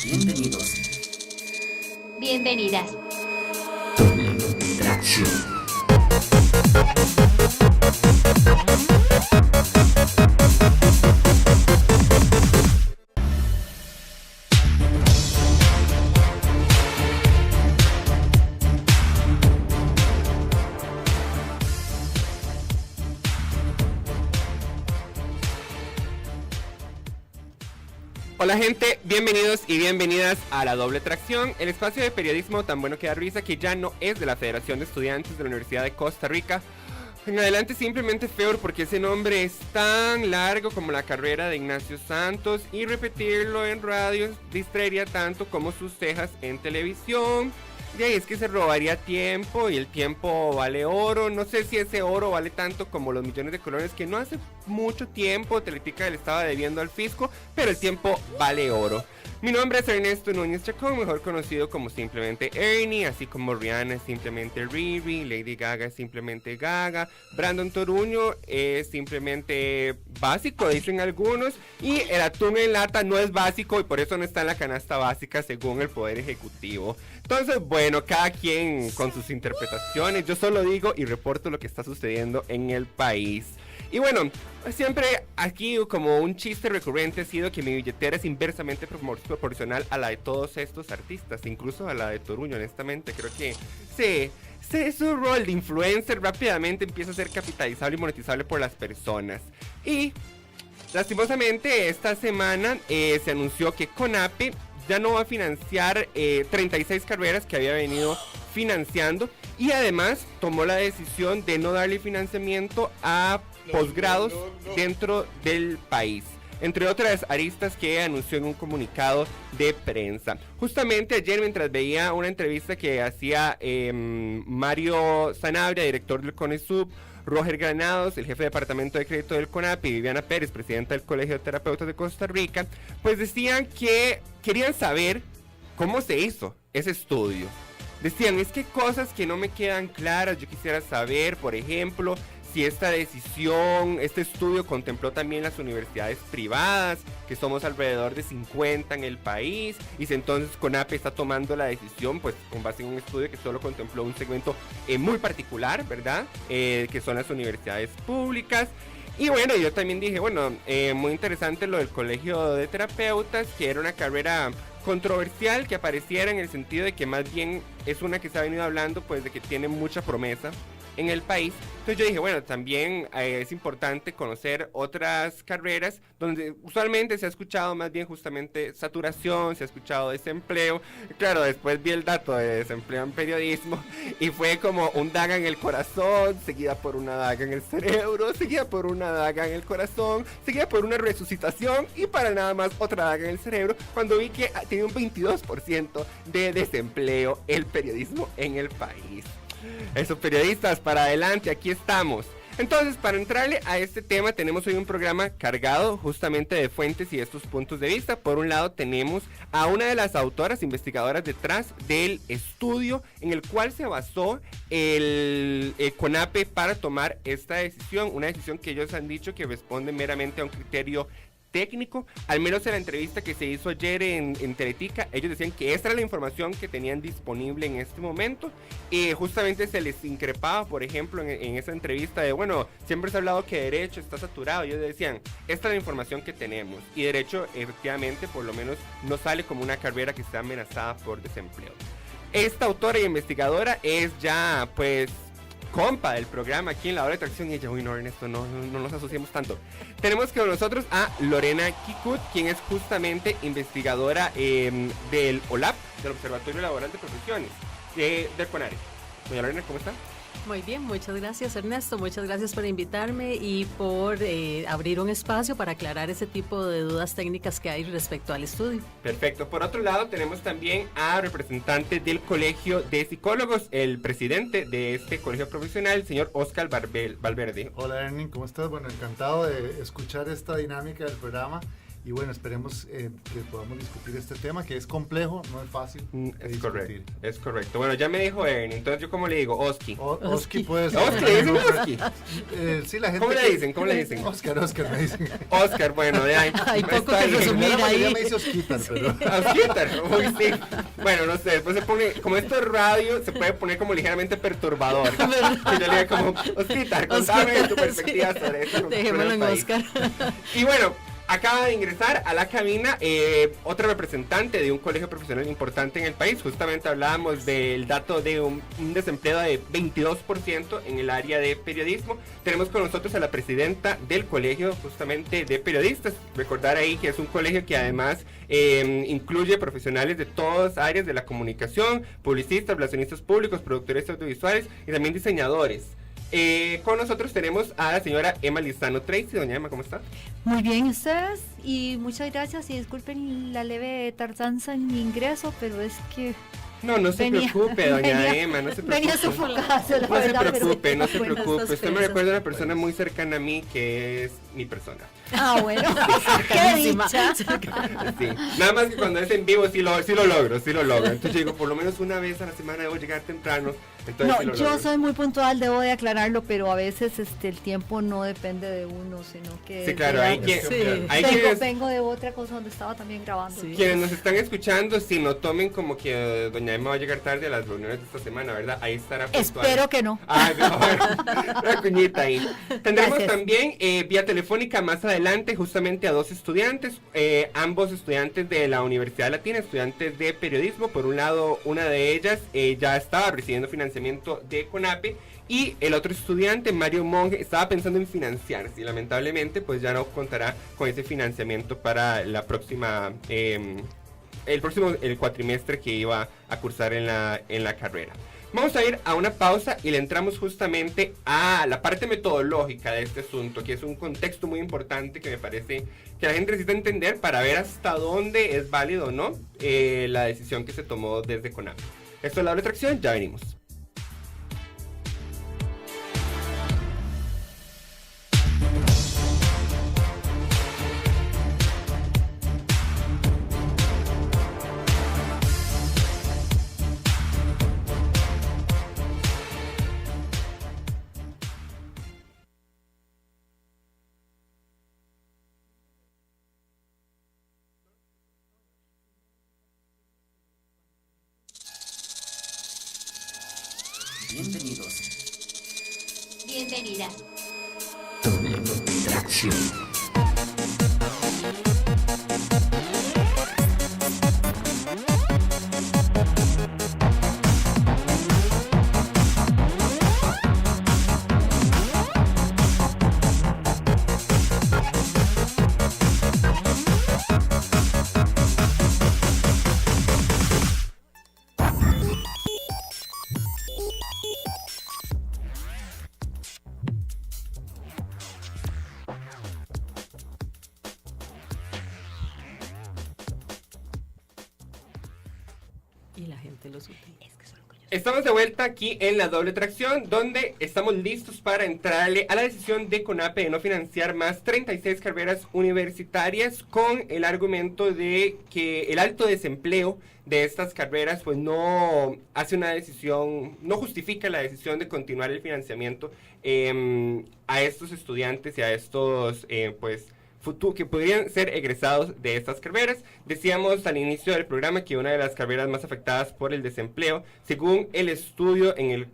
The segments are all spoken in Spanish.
Bienvenidos. Bienvenidas. Doble tracción. Hola gente, bienvenidos y bienvenidas a La Doble Tracción, el espacio de periodismo tan bueno que da risa que ya no es de la Federación de Estudiantes de la Universidad de Costa Rica. En adelante simplemente FEUR, porque ese nombre es tan largo como la carrera de Ignacio Santos y repetirlo en radio distraería tanto como sus cejas en televisión. De ahí es que se robaría tiempo y el tiempo vale oro. No sé si ese oro vale tanto como los millones de colones que no hace mucho tiempo Teletica le estaba debiendo al fisco, pero el tiempo vale oro. Mi nombre es Ernesto Núñez Chacón, mejor conocido como simplemente Ernie, así como Rihanna es simplemente Riri, Lady Gaga es simplemente Gaga, Brandon Toruño es simplemente básico, dicen algunos, y el atún en lata no es básico y por eso no está en la canasta básica según el Poder Ejecutivo. Entonces, bueno, cada quien con sus interpretaciones, yo solo digo y reporto lo que está sucediendo en el país. Y bueno, siempre aquí como un chiste recurrente ha sido que mi billetera es inversamente proporcional a la de todos estos artistas, incluso a la de Toruño, honestamente. Creo que su rol de influencer rápidamente empieza a ser capitalizable y monetizable por las personas. Y lastimosamente esta semana se anunció que CONAPE ya no va a financiar 36 carreras que había venido financiando y además tomó la decisión de no darle financiamiento a posgrados dentro del país, entre otras aristas que anunció en un comunicado de prensa. Justamente ayer, mientras veía una entrevista que hacía Mario Sanabria, director del CONESUB, Roger Granados, el jefe de departamento de crédito del CONAPE, y Viviana Pérez, presidenta del Colegio de Terapeutas de Costa Rica, pues decían que querían saber cómo se hizo ese estudio. Decían, es que cosas que no me quedan claras, yo quisiera saber, por ejemplo, si esta decisión, este estudio contempló también las universidades privadas, que somos alrededor de 50 en el país, y si entonces CONAPE está tomando la decisión, pues con base en un estudio que solo contempló un segmento muy particular, ¿verdad? Que son las universidades públicas. Y bueno, yo también dije, bueno, muy interesante lo del Colegio de Terapeutas, que era una carrera controversial que apareciera en el sentido de que más bien es una que se ha venido hablando, pues de que tiene mucha promesa en el país. Entonces yo dije, bueno, también es importante conocer otras carreras donde usualmente se ha escuchado más bien justamente saturación, se ha escuchado desempleo. Claro, después vi el dato de desempleo en periodismo y fue como un daga en el corazón, seguida por una daga en el cerebro, seguida por una daga en el corazón, seguida por una resucitación y para nada más otra daga en el cerebro, cuando vi que tenía un 22% de desempleo el periodismo en el país. Eso, periodistas, para adelante, aquí estamos. Entonces, para entrarle a este tema, tenemos hoy un programa cargado justamente de fuentes y de estos puntos de vista. Por un lado, tenemos a una de las autoras investigadoras detrás del estudio en el cual se basó el CONAPE para tomar esta decisión. Una decisión que ellos han dicho que responde meramente a un criterio técnico. Al menos en la entrevista que se hizo ayer en Teletica, ellos decían que esta era la información que tenían disponible en este momento. Justamente se les increpaba, por ejemplo, en esa entrevista de, bueno, siempre se ha hablado que derecho está saturado. Ellos decían, esta es la información que tenemos. Y derecho, efectivamente, por lo menos no sale como una carrera que está amenazada por desempleo. Esta autora y investigadora es ya, pues, compa del programa aquí en La Doble Tracción. Y ella, uy, no, Ernesto, no nos asociemos tanto. Tenemos con nosotros a Lorena Kikut, quien es justamente investigadora del OLAP, del Observatorio Laboral de Profesiones, del CONARE. Doña Lorena, ¿cómo está? Muy bien, muchas gracias Ernesto, muchas gracias por invitarme y por abrir un espacio para aclarar ese tipo de dudas técnicas que hay respecto al estudio. Perfecto. Por otro lado, tenemos también a representante del Colegio de Psicólogos, el presidente de este colegio profesional, el señor Oscar Valverde. Hola Ernie, ¿cómo estás? Bueno, encantado de escuchar esta dinámica del programa y bueno, esperemos que podamos discutir este tema, que es complejo, no es fácil de discutir. Es correcto. Bueno, ya me dijo Ernie, entonces yo como le digo, Oski. Oski puede ser. Oski, ¿le dicen Oski? Sí, la gente ¿Cómo le dicen? ¿Cómo le dicen? Oscar me dicen. Oscar, bueno, de ahí. Hay poco está que bien. resumir La mayoría ahí. me dice Osquitar, pero... Osquitar, uy, sí. Bueno, no sé, después se pone, como esto es radio, se puede poner como ligeramente perturbador. Que yo le diga como, Osquitar, contame tu perspectiva sobre esto. Dejémoslo en Oscar. Y bueno, acaba de ingresar a la cabina otra representante de un colegio profesional importante en el país. Justamente hablábamos del dato de un desempleo de 22% en el área de periodismo. Tenemos con nosotros a la presidenta del colegio justamente de periodistas. Recordar ahí que es un colegio que además incluye profesionales de todas áreas de la comunicación, publicistas, relacionistas públicos, productores audiovisuales y también diseñadores. Con nosotros tenemos a la señora Emma Lizano Tracy. Doña Emma, ¿cómo está? Muy bien, ustedes, y muchas gracias, y disculpen la leve tardanza en mi ingreso, pero es que No se preocupe, doña Emma, no se preocupe. venía sofocada, la No se verdad, pero- preocupe, no se Bueno, preocupe. estas Usted me fechas. recuerda a una persona muy cercana a mí que es mi persona. Ah, bueno, qué Cercanísima. dicha. Sí. Nada más que cuando es en vivo sí lo logro. Entonces yo digo, por lo menos una vez a la semana debo llegar temprano. Entonces No, sí lo yo logro. soy muy puntual, debo de aclararlo, pero a veces el tiempo no depende de uno, sino que... Sí, claro, hay que... Sí. Hay quienes, Vengo de otra cosa donde estaba también grabando. Sí. quienes nos están escuchando, si no tomen como que doña Emma va a llegar tarde a las reuniones de esta semana, ¿verdad? Ahí estará puntual. Espero que no. Ay, bueno, una cuñita ahí. Tendremos Gracias. también vía telefónica más adelante justamente a dos estudiantes, ambos estudiantes de la Universidad Latina, estudiantes de periodismo. Por un lado, una de ellas ya estaba recibiendo financiamiento de CONAPE y el otro estudiante, Mario Monge, estaba pensando en financiarse y lamentablemente pues ya no contará con ese financiamiento para la próxima... el cuatrimestre que iba a cursar en la carrera. Vamos a ir a una pausa y le entramos justamente a la parte metodológica de este asunto, que es un contexto muy importante que me parece que la gente necesita entender para ver hasta dónde es válido o no la decisión que se tomó desde CONAPE. Esto es La Doble Tracción, ya venimos. Bienvenidos. Bienvenida. Doble tracción. Y la gente los utiliza. Estamos de vuelta aquí en La Doble Tracción, donde estamos listos para entrarle a la decisión de CONAPE de no financiar más 36 carreras universitarias con el argumento de que el alto desempleo de estas carreras pues no hace una decisión, no justifica la decisión de continuar el financiamiento a estos estudiantes y a estos pues que podrían ser egresados de estas carreras. Decíamos al inicio del programa que una de las carreras más afectadas por el desempleo, según el estudio el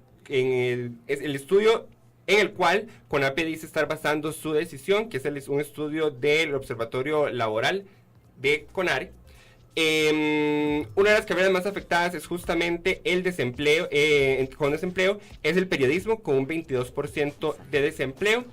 estudio en el cual CONAPE dice estar basando su decisión, que es un estudio del Observatorio Laboral de CONARE. Una de las carreras más afectadas es justamente el desempleo, con desempleo, es el periodismo, con un 22% de desempleo.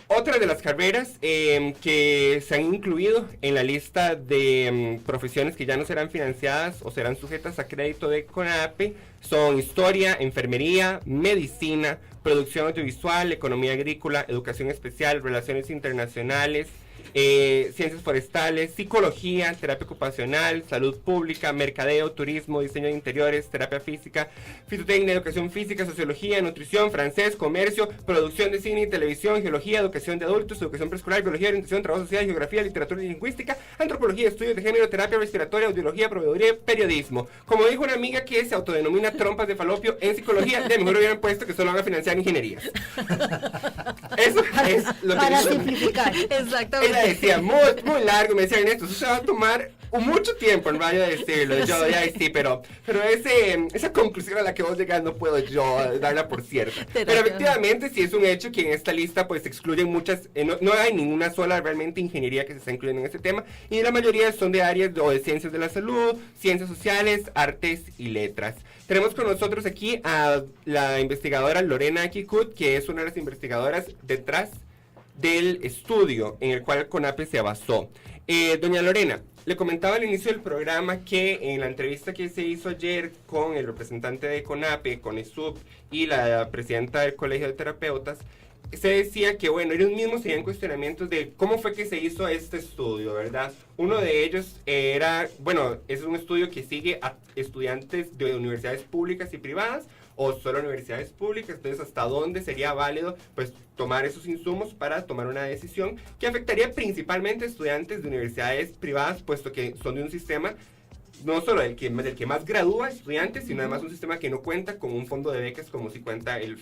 Otra de las carreras que se han incluido en la lista de profesiones que ya no serán financiadas o serán sujetas a crédito de CONAPE son historia, enfermería, medicina, producción audiovisual, economía agrícola, educación especial, relaciones internacionales, ciencias forestales, psicología, terapia ocupacional, salud pública, mercadeo, turismo, diseño de interiores, terapia física, fitotecnia, educación física, sociología, nutrición, francés, comercio, producción de cine y televisión, geología, educación de adultos, educación preescolar, biología, orientación, trabajo social, geografía, literatura y lingüística, antropología, estudios de género, terapia respiratoria, audiología, proveedoría y periodismo. Como dijo una amiga que se autodenomina trompas de falopio en psicología, de mejor hubieran puesto que solo van a financiar ingenierías. Eso es lo que Para dijo. simplificar. Exactamente. Ella decía muy largo, me decía Ernesto, eso se va a tomar mucho tiempo en radio decirlo. Yo ya sí, pero esa conclusión a la que vos llegas no puedo yo darla por cierta. Pero efectivamente sí es un hecho que en esta lista pues se excluyen muchas, no hay ninguna sola realmente ingeniería que se está incluyendo en este tema, y la mayoría son de áreas de ciencias de la salud, ciencias sociales, artes y letras. Tenemos con nosotros aquí a la investigadora Lorena Kikut, que es una de las investigadoras detrás del estudio en el cual CONAPE se basó. Doña Lorena, le comentaba al inicio del programa que en la entrevista que se hizo ayer con el representante de CONAPE, con ESUP y la presidenta del Colegio de Terapeutas, se decía que, bueno, ellos mismos tenían cuestionamientos de cómo fue que se hizo este estudio, ¿verdad? Uno de ellos era, bueno, es un estudio que sigue a estudiantes de universidades públicas y privadas, o solo universidades públicas, entonces hasta dónde sería válido pues tomar esos insumos para tomar una decisión que afectaría principalmente a estudiantes de universidades privadas, puesto que son de un sistema no solo del que más gradúa estudiantes, sino además un sistema que no cuenta con un fondo de becas como si cuenta el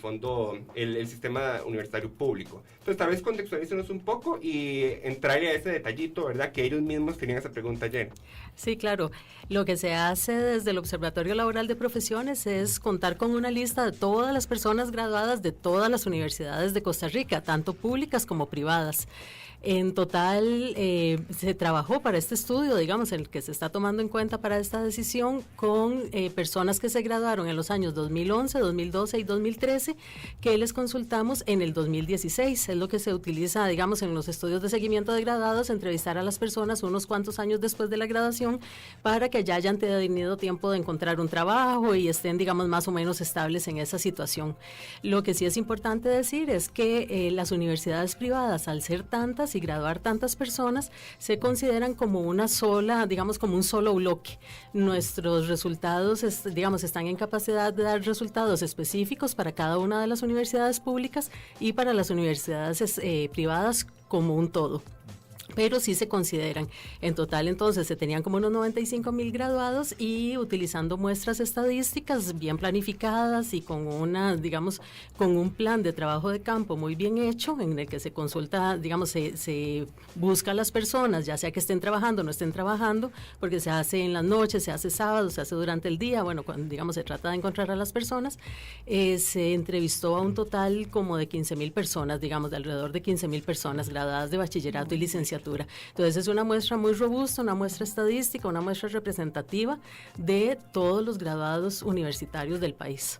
sistema universitario público. Entonces tal vez contextualícenos un poco y entrarle a ese detallito, ¿verdad? Que ellos mismos tenían esa pregunta ayer. Sí, claro. Lo que se hace desde el Observatorio Laboral de Profesiones es contar con una lista de todas las personas graduadas de todas las universidades de Costa Rica, tanto públicas como privadas. En total se trabajó para este estudio, digamos, el que se está tomando en cuenta para esta decisión, con personas que se graduaron en los años 2011, 2012 y 2013, que les consultamos en el 2016. Es lo que se utiliza, digamos, en los estudios de seguimiento de graduados, entrevistar a las personas unos cuantos años después de la graduación para que ya hayan tenido tiempo de encontrar un trabajo y estén, digamos, más o menos estables en esa situación. Lo que sí es importante decir es que las universidades privadas, al ser tantas y graduar tantas personas, se consideran como una sola, digamos, como un solo bloque. Nuestros resultados, digamos, están en capacidad de dar resultados específicos para cada una de las universidades públicas y para las universidades privadas como un todo. Pero sí se consideran. En total, entonces, se tenían como unos 95,000 graduados y utilizando muestras estadísticas bien planificadas y con digamos, con un plan de trabajo de campo muy bien hecho, en el que se consulta, digamos, se busca a las personas, ya sea que estén trabajando o no estén trabajando, porque se hace en las noches, se hace sábado, se hace durante el día, bueno, cuando, digamos, se trata de encontrar a las personas. Se entrevistó a un total como de 15,000 personas, digamos, de alrededor de 15,000 personas graduadas de bachillerato y licenciatura. Entonces es una muestra muy robusta, una muestra estadística, una muestra representativa de todos los graduados universitarios del país.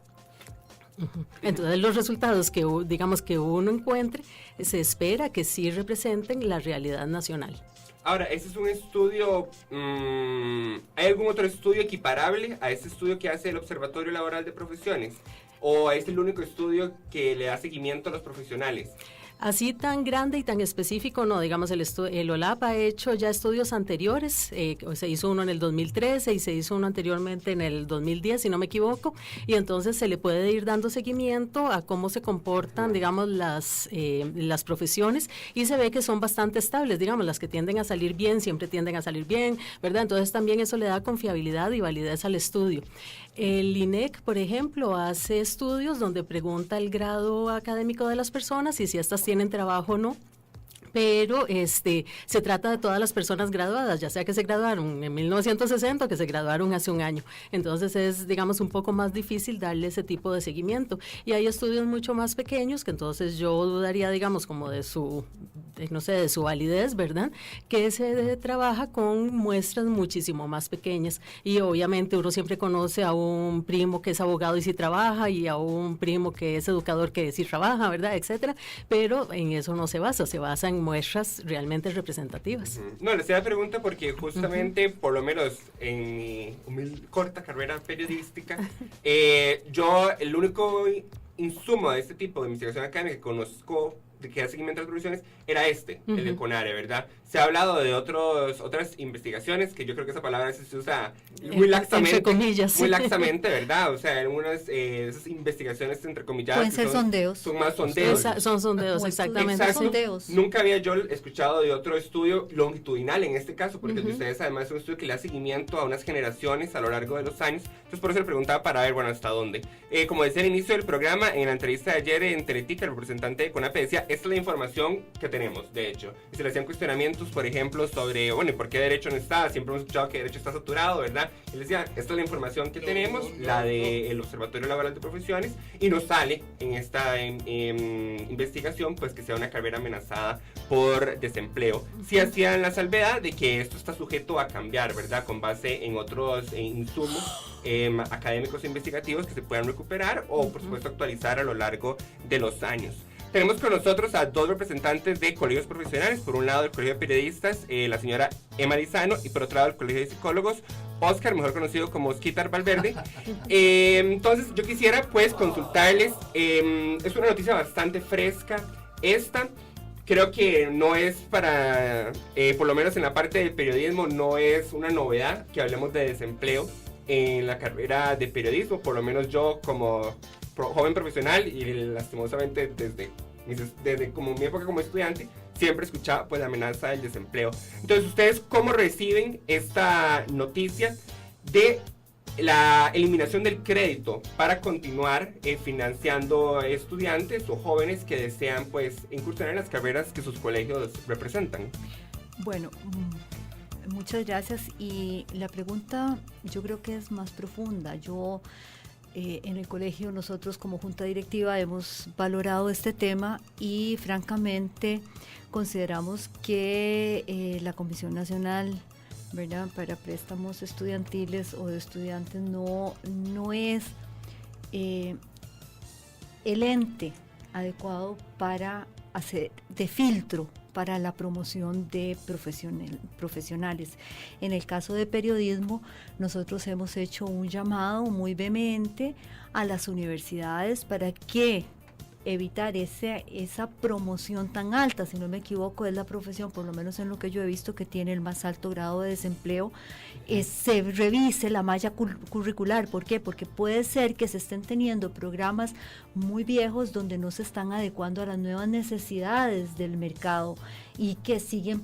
Entonces los resultados que, digamos, que uno encuentre, se espera que sí representen la realidad nacional. Ahora, ¿ese es un estudio, hay algún otro estudio equiparable a ese estudio que hace el Observatorio Laboral de Profesiones? ¿O es el único estudio que le da seguimiento a los profesionales? Así tan grande y tan específico, no, digamos, el OLAP ha hecho ya estudios anteriores, se hizo uno en el 2013 y se hizo uno anteriormente en el 2010, si no me equivoco, y entonces se le puede ir dando seguimiento a cómo se comportan, digamos, las profesiones, y se ve que son bastante estables, digamos, las que tienden a salir bien, siempre tienden a salir bien, ¿verdad? Entonces también eso le da confiabilidad y validez al estudio. El INEC, por ejemplo, hace estudios donde pregunta el grado académico de las personas y si estas tienen trabajo o no. Pero se trata de todas las personas graduadas, ya sea que se graduaron en 1960 o que se graduaron hace un año. Entonces es, digamos, un poco más difícil darle ese tipo de seguimiento. Y hay estudios mucho más pequeños que entonces yo dudaría, digamos, como de su validez, ¿verdad? Que se trabaja con muestras muchísimo más pequeñas. Y obviamente uno siempre conoce a un primo que es abogado y sí trabaja, y a un primo que es educador que sí trabaja, ¿verdad? Etcétera. Pero en eso no se basa en muestras realmente representativas. No, les hacía la pregunta porque justamente, por lo menos en mi corta carrera periodística, yo el único insumo de este tipo de investigación académica que conozco que da seguimiento a las profesiones era el de CONARE, ¿verdad? Se ha hablado de otras investigaciones, que yo creo que esa palabra se usa muy laxamente. Entre comillas. Muy laxamente, ¿verdad? O sea, algunas esas investigaciones entre comillas. Pueden ser sondeos. Son más sondeos. Son sondeos, exactamente. Exacto. Sondeos. Nunca había yo escuchado de otro estudio longitudinal en este caso, porque el de ustedes además es un estudio que le da seguimiento a unas generaciones a lo largo de los años. Entonces por eso le preguntaba para ver, bueno, hasta dónde. Como decía al inicio del programa, en la entrevista de ayer en Teletica, el representante de CONAPE decía, esta es la información que tenemos, de hecho. Y se le hacían cuestionamientos, por ejemplo, sobre, bueno, ¿y por qué derecho no está? Siempre hemos escuchado que derecho está saturado, ¿verdad? Y le decía, esta es la información que tenemos, la del Observatorio Laboral de Profesiones, y nos sale en esta investigación, pues que sea una carrera amenazada por desempleo. Sí hacían la salvedad de que esto está sujeto a cambiar, ¿verdad? Con base en otros insumos académicos e investigativos que se puedan recuperar o, por supuesto, actualizar a lo largo de los años. Tenemos con nosotros a dos representantes de colegios profesionales. Por un lado, el Colegio de Periodistas, la señora Emma Lizano, y por otro lado, el Colegio de Psicólogos, Oscar, mejor conocido como Osquitar Valverde. Entonces, yo quisiera, pues, consultarles. Es una noticia bastante fresca esta. Creo que no es para, por lo menos en la parte del periodismo, no es una novedad que hablemos de desempleo en la carrera de periodismo. Por lo menos yo como joven profesional y lastimosamente desde como mi época como estudiante siempre escuchaba pues la amenaza del desempleo. Entonces, ¿ustedes cómo reciben esta noticia de la eliminación del crédito para continuar financiando estudiantes o jóvenes que desean pues incursionar en las carreras que sus colegios representan? Bueno, muchas gracias, y la pregunta yo creo que es más profunda. En el colegio, nosotros como junta directiva hemos valorado este tema y francamente consideramos que la Comisión Nacional, ¿verdad?, para préstamos estudiantiles o de estudiantes no es el ente adecuado para hacer de filtro para la promoción de profesionales. En el caso de periodismo, nosotros hemos hecho un llamado muy vehemente a las universidades para que evitar esa promoción tan alta, si no me equivoco, es la profesión, por lo menos en lo que yo he visto, que tiene el más alto grado de desempleo, se revise la malla curricular. ¿Por qué? Porque puede ser que se estén teniendo programas muy viejos donde no se están adecuando a las nuevas necesidades del mercado y que siguen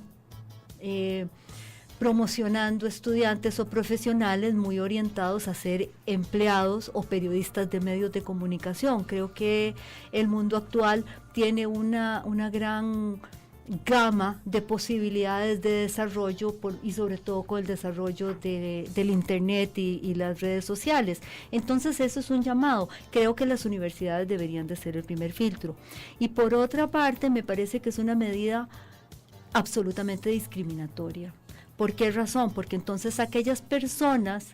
promocionando estudiantes o profesionales muy orientados a ser empleados o periodistas de medios de comunicación. Creo que el mundo actual tiene una gran gama de posibilidades de desarrollo y sobre todo con el desarrollo del internet y las redes sociales. Entonces eso es un llamado. Creo que las universidades deberían de ser el primer filtro. Y por otra parte, me parece que es una medida absolutamente discriminatoria. ¿Por qué razón? Porque entonces aquellas personas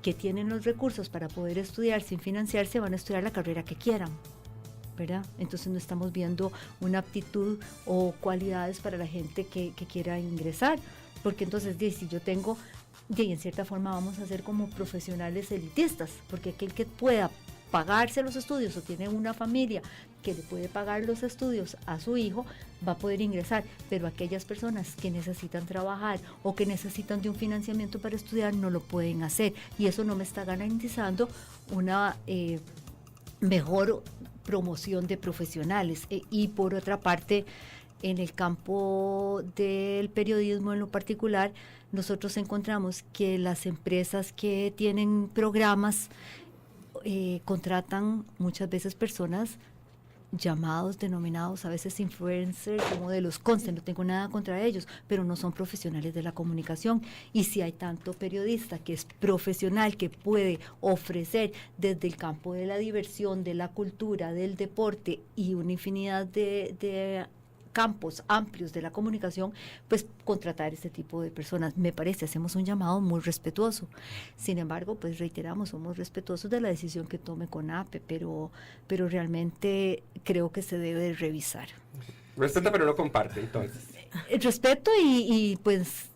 que tienen los recursos para poder estudiar sin financiarse van a estudiar la carrera que quieran, ¿verdad? Entonces no estamos viendo una aptitud o cualidades para la gente que quiera ingresar, porque entonces si yo tengo, en cierta forma vamos a ser como profesionales elitistas, porque aquel que pueda pagarse los estudios o tiene una familia que le puede pagar los estudios a su hijo, va a poder ingresar, pero aquellas personas que necesitan trabajar o que necesitan de un financiamiento para estudiar no lo pueden hacer, y eso no me está garantizando una mejor promoción de profesionales. Y por otra parte, en el campo del periodismo en lo particular, nosotros encontramos que las empresas que tienen programas contratan muchas veces personas denominados a veces influencers, como de los conste, no tengo nada contra ellos, pero no son profesionales de la comunicación. Y si hay tanto periodista que es profesional, que puede ofrecer desde el campo de la diversión, de la cultura, del deporte y una infinidad de campos amplios de la comunicación, pues contratar este tipo de personas. Me parece, hacemos un llamado muy respetuoso. Sin embargo, pues reiteramos, somos respetuosos de la decisión que tome CONAPE, pero realmente creo que se debe revisar. Respeta, pero no comparte, entonces. Respeto y pues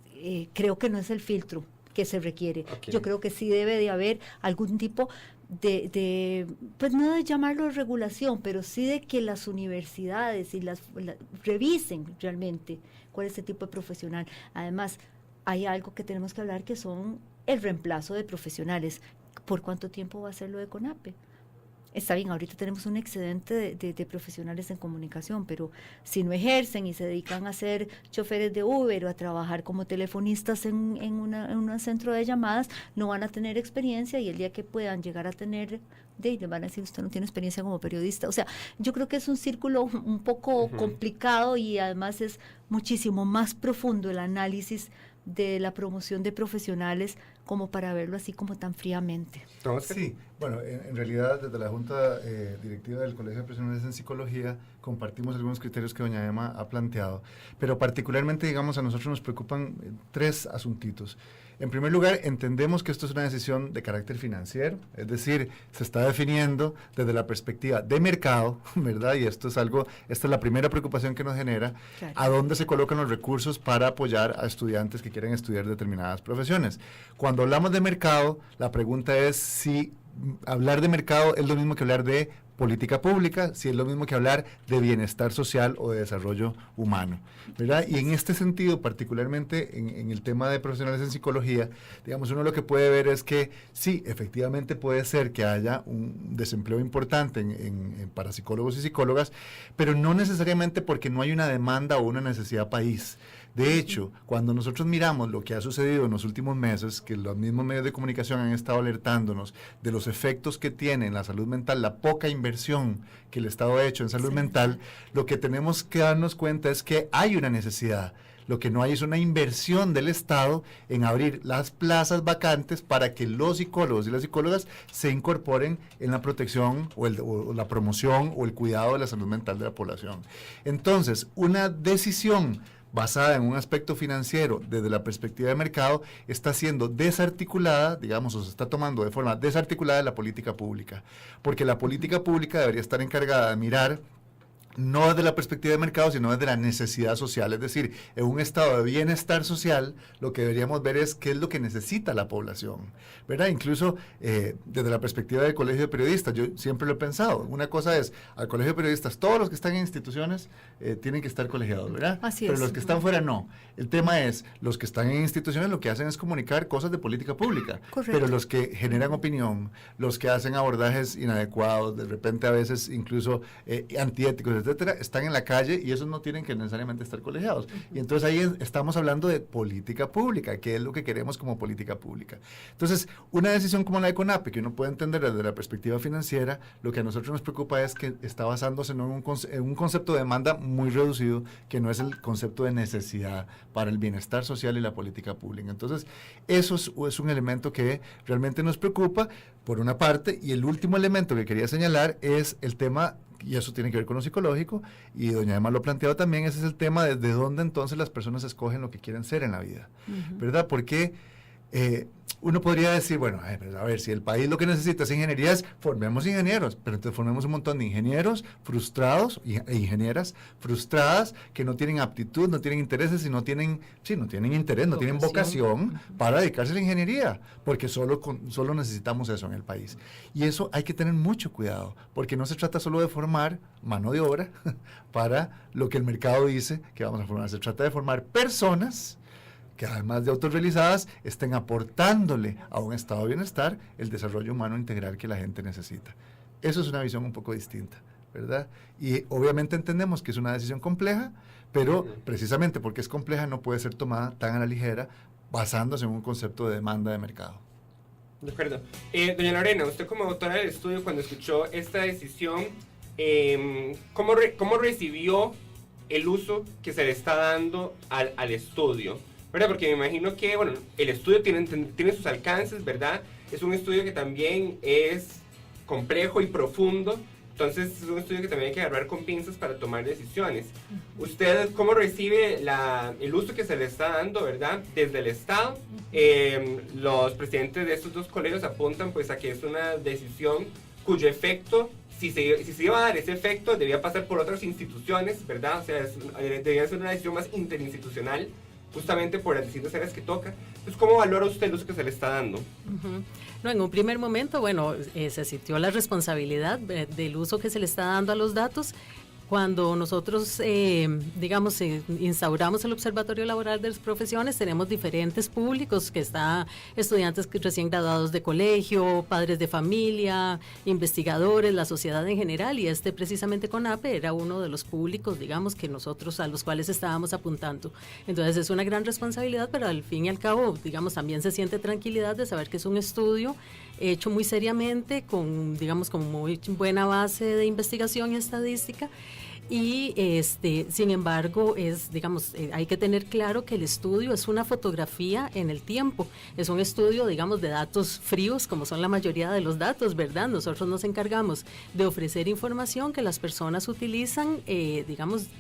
creo que no es el filtro que se requiere. Okay. Yo creo que sí debe de haber algún tipo, pues no de llamarlo regulación, pero sí de que las universidades y revisen realmente cuál es ese tipo de profesional. Además, hay algo que tenemos que hablar que son el reemplazo de profesionales. ¿Por cuánto tiempo va a ser lo de CONAPE? Está bien, ahorita tenemos un excedente de profesionales en comunicación, pero si no ejercen y se dedican a ser choferes de Uber o a trabajar como telefonistas en un centro de llamadas, no van a tener experiencia, y el día que puedan llegar a tener, le van a decir, usted no tiene experiencia como periodista. O sea, yo creo que es un círculo un poco complicado, y además es muchísimo más profundo el análisis de la promoción de profesionales como para verlo así como tan fríamente. Sí, bueno, en realidad desde la Junta Directiva del Colegio de Profesionales en Psicología compartimos algunos criterios que doña Emma ha planteado, pero particularmente, digamos, a nosotros nos preocupan 3 asuntitos. En primer lugar, entendemos que esto es una decisión de carácter financiero, es decir, se está definiendo desde la perspectiva de mercado, ¿verdad? Y esta es la primera preocupación que nos genera, claro, a dónde se colocan los recursos para apoyar a estudiantes que quieren estudiar determinadas profesiones. Cuando hablamos de mercado, la pregunta es si hablar de mercado es lo mismo que hablar de política pública, si es lo mismo que hablar de bienestar social o de desarrollo humano, ¿verdad? Y en este sentido, particularmente en el tema de profesionales en psicología, digamos, uno lo que puede ver es que sí, efectivamente puede ser que haya un desempleo importante para psicólogos y psicólogas, pero no necesariamente porque no hay una demanda o una necesidad país. De hecho, cuando nosotros miramos lo que ha sucedido en los últimos meses, que los mismos medios de comunicación han estado alertándonos de los efectos que tiene en la salud mental, la poca inversión que el Estado ha hecho en salud mental, lo que tenemos que darnos cuenta es que hay una necesidad. Lo que no hay es una inversión del Estado en abrir las plazas vacantes para que los psicólogos y las psicólogas se incorporen en la protección o la promoción o el cuidado de la salud mental de la población. Entonces, una decisión basada en un aspecto financiero desde la perspectiva de mercado está siendo desarticulada, digamos, o se está tomando de forma desarticulada de la política pública, porque la política pública debería estar encargada de mirar no desde la perspectiva de mercado, sino desde la necesidad social. Es decir, en un estado de bienestar social, lo que deberíamos ver es qué es lo que necesita la población, ¿verdad? Incluso desde la perspectiva del Colegio de Periodistas, yo siempre lo he pensado. Una cosa es, al Colegio de Periodistas, todos los que están en instituciones tienen que estar colegiados, ¿verdad? Así Pero es. los que están fuera no. El tema es, los que están en instituciones lo que hacen es comunicar cosas de política pública. Correcto. Pero los que generan opinión, los que hacen abordajes inadecuados, de repente a veces incluso antiéticos, etcétera, están en la calle, y esos no tienen que necesariamente estar colegiados. Y entonces ahí estamos hablando de política pública, que es lo que queremos como política pública. Entonces, una decisión como la de CONAPE, que uno puede entender desde la perspectiva financiera, lo que a nosotros nos preocupa es que está basándose en un concepto de demanda muy reducido, que no es el concepto de necesidad para el bienestar social y la política pública. Entonces, eso es un elemento que realmente nos preocupa, por una parte, y el último elemento que quería señalar es el tema, y eso tiene que ver con lo psicológico, y doña Emma lo ha planteado también, ese es el tema de dónde entonces las personas escogen lo que quieren ser en la vida, ¿verdad? Porque uno podría decir, bueno, a ver, si el país lo que necesita es ingenierías, formemos ingenieros, pero entonces formemos un montón de ingenieros frustrados e ingenieras frustradas que no tienen aptitud, no tienen intereses y no tienen interés, no tienen vocación para dedicarse a la ingeniería, porque solo necesitamos eso en el país. Y eso hay que tener mucho cuidado, porque no se trata solo de formar mano de obra para lo que el mercado dice que vamos a formar, se trata de formar personas que además de autorrealizadas estén aportándole a un estado de bienestar el desarrollo humano integral que la gente necesita. Eso es una visión un poco distinta, ¿verdad? Y obviamente entendemos que es una decisión compleja, pero precisamente porque es compleja no puede ser tomada tan a la ligera basándose en un concepto de demanda de mercado. De acuerdo. Doña Lorena, usted como autora del estudio, cuando escuchó esta decisión, ¿cómo recibió el uso que se le está dando al estudio? ¿Verdad? Porque me imagino que, bueno, el estudio tiene sus alcances, ¿verdad? Es un estudio que también es complejo y profundo, entonces es un estudio que también hay que agarrar con pinzas para tomar decisiones. ¿Usted cómo recibe el uso que se le está dando, ¿verdad? Desde el Estado, los presidentes de estos dos colegios apuntan pues a que es una decisión cuyo efecto, si se iba a dar ese efecto, debía pasar por otras instituciones, ¿verdad? O sea, debía ser una decisión más interinstitucional, justamente por las distintas áreas que toca. Entonces, ¿cómo valora usted el uso que se le está dando? No, en un primer momento, bueno, se sintió la responsabilidad del uso que se le está dando a los datos. Cuando nosotros, instauramos el Observatorio Laboral de las Profesiones, tenemos diferentes públicos, que está estudiantes recién graduados de colegio, padres de familia, investigadores, la sociedad en general, y precisamente CONAPE era uno de los públicos, digamos, que nosotros a los cuales estábamos apuntando. Entonces es una gran responsabilidad, pero al fin y al cabo, digamos, también se siente tranquilidad de saber que es un estudio hecho muy seriamente, con muy buena base de investigación y estadística. Y sin embargo, hay que tener claro que el estudio es una fotografía en el tiempo, es un estudio, digamos, de datos fríos, como son la mayoría de los datos, ¿verdad? Nosotros nos encargamos de ofrecer información que las personas utilizan,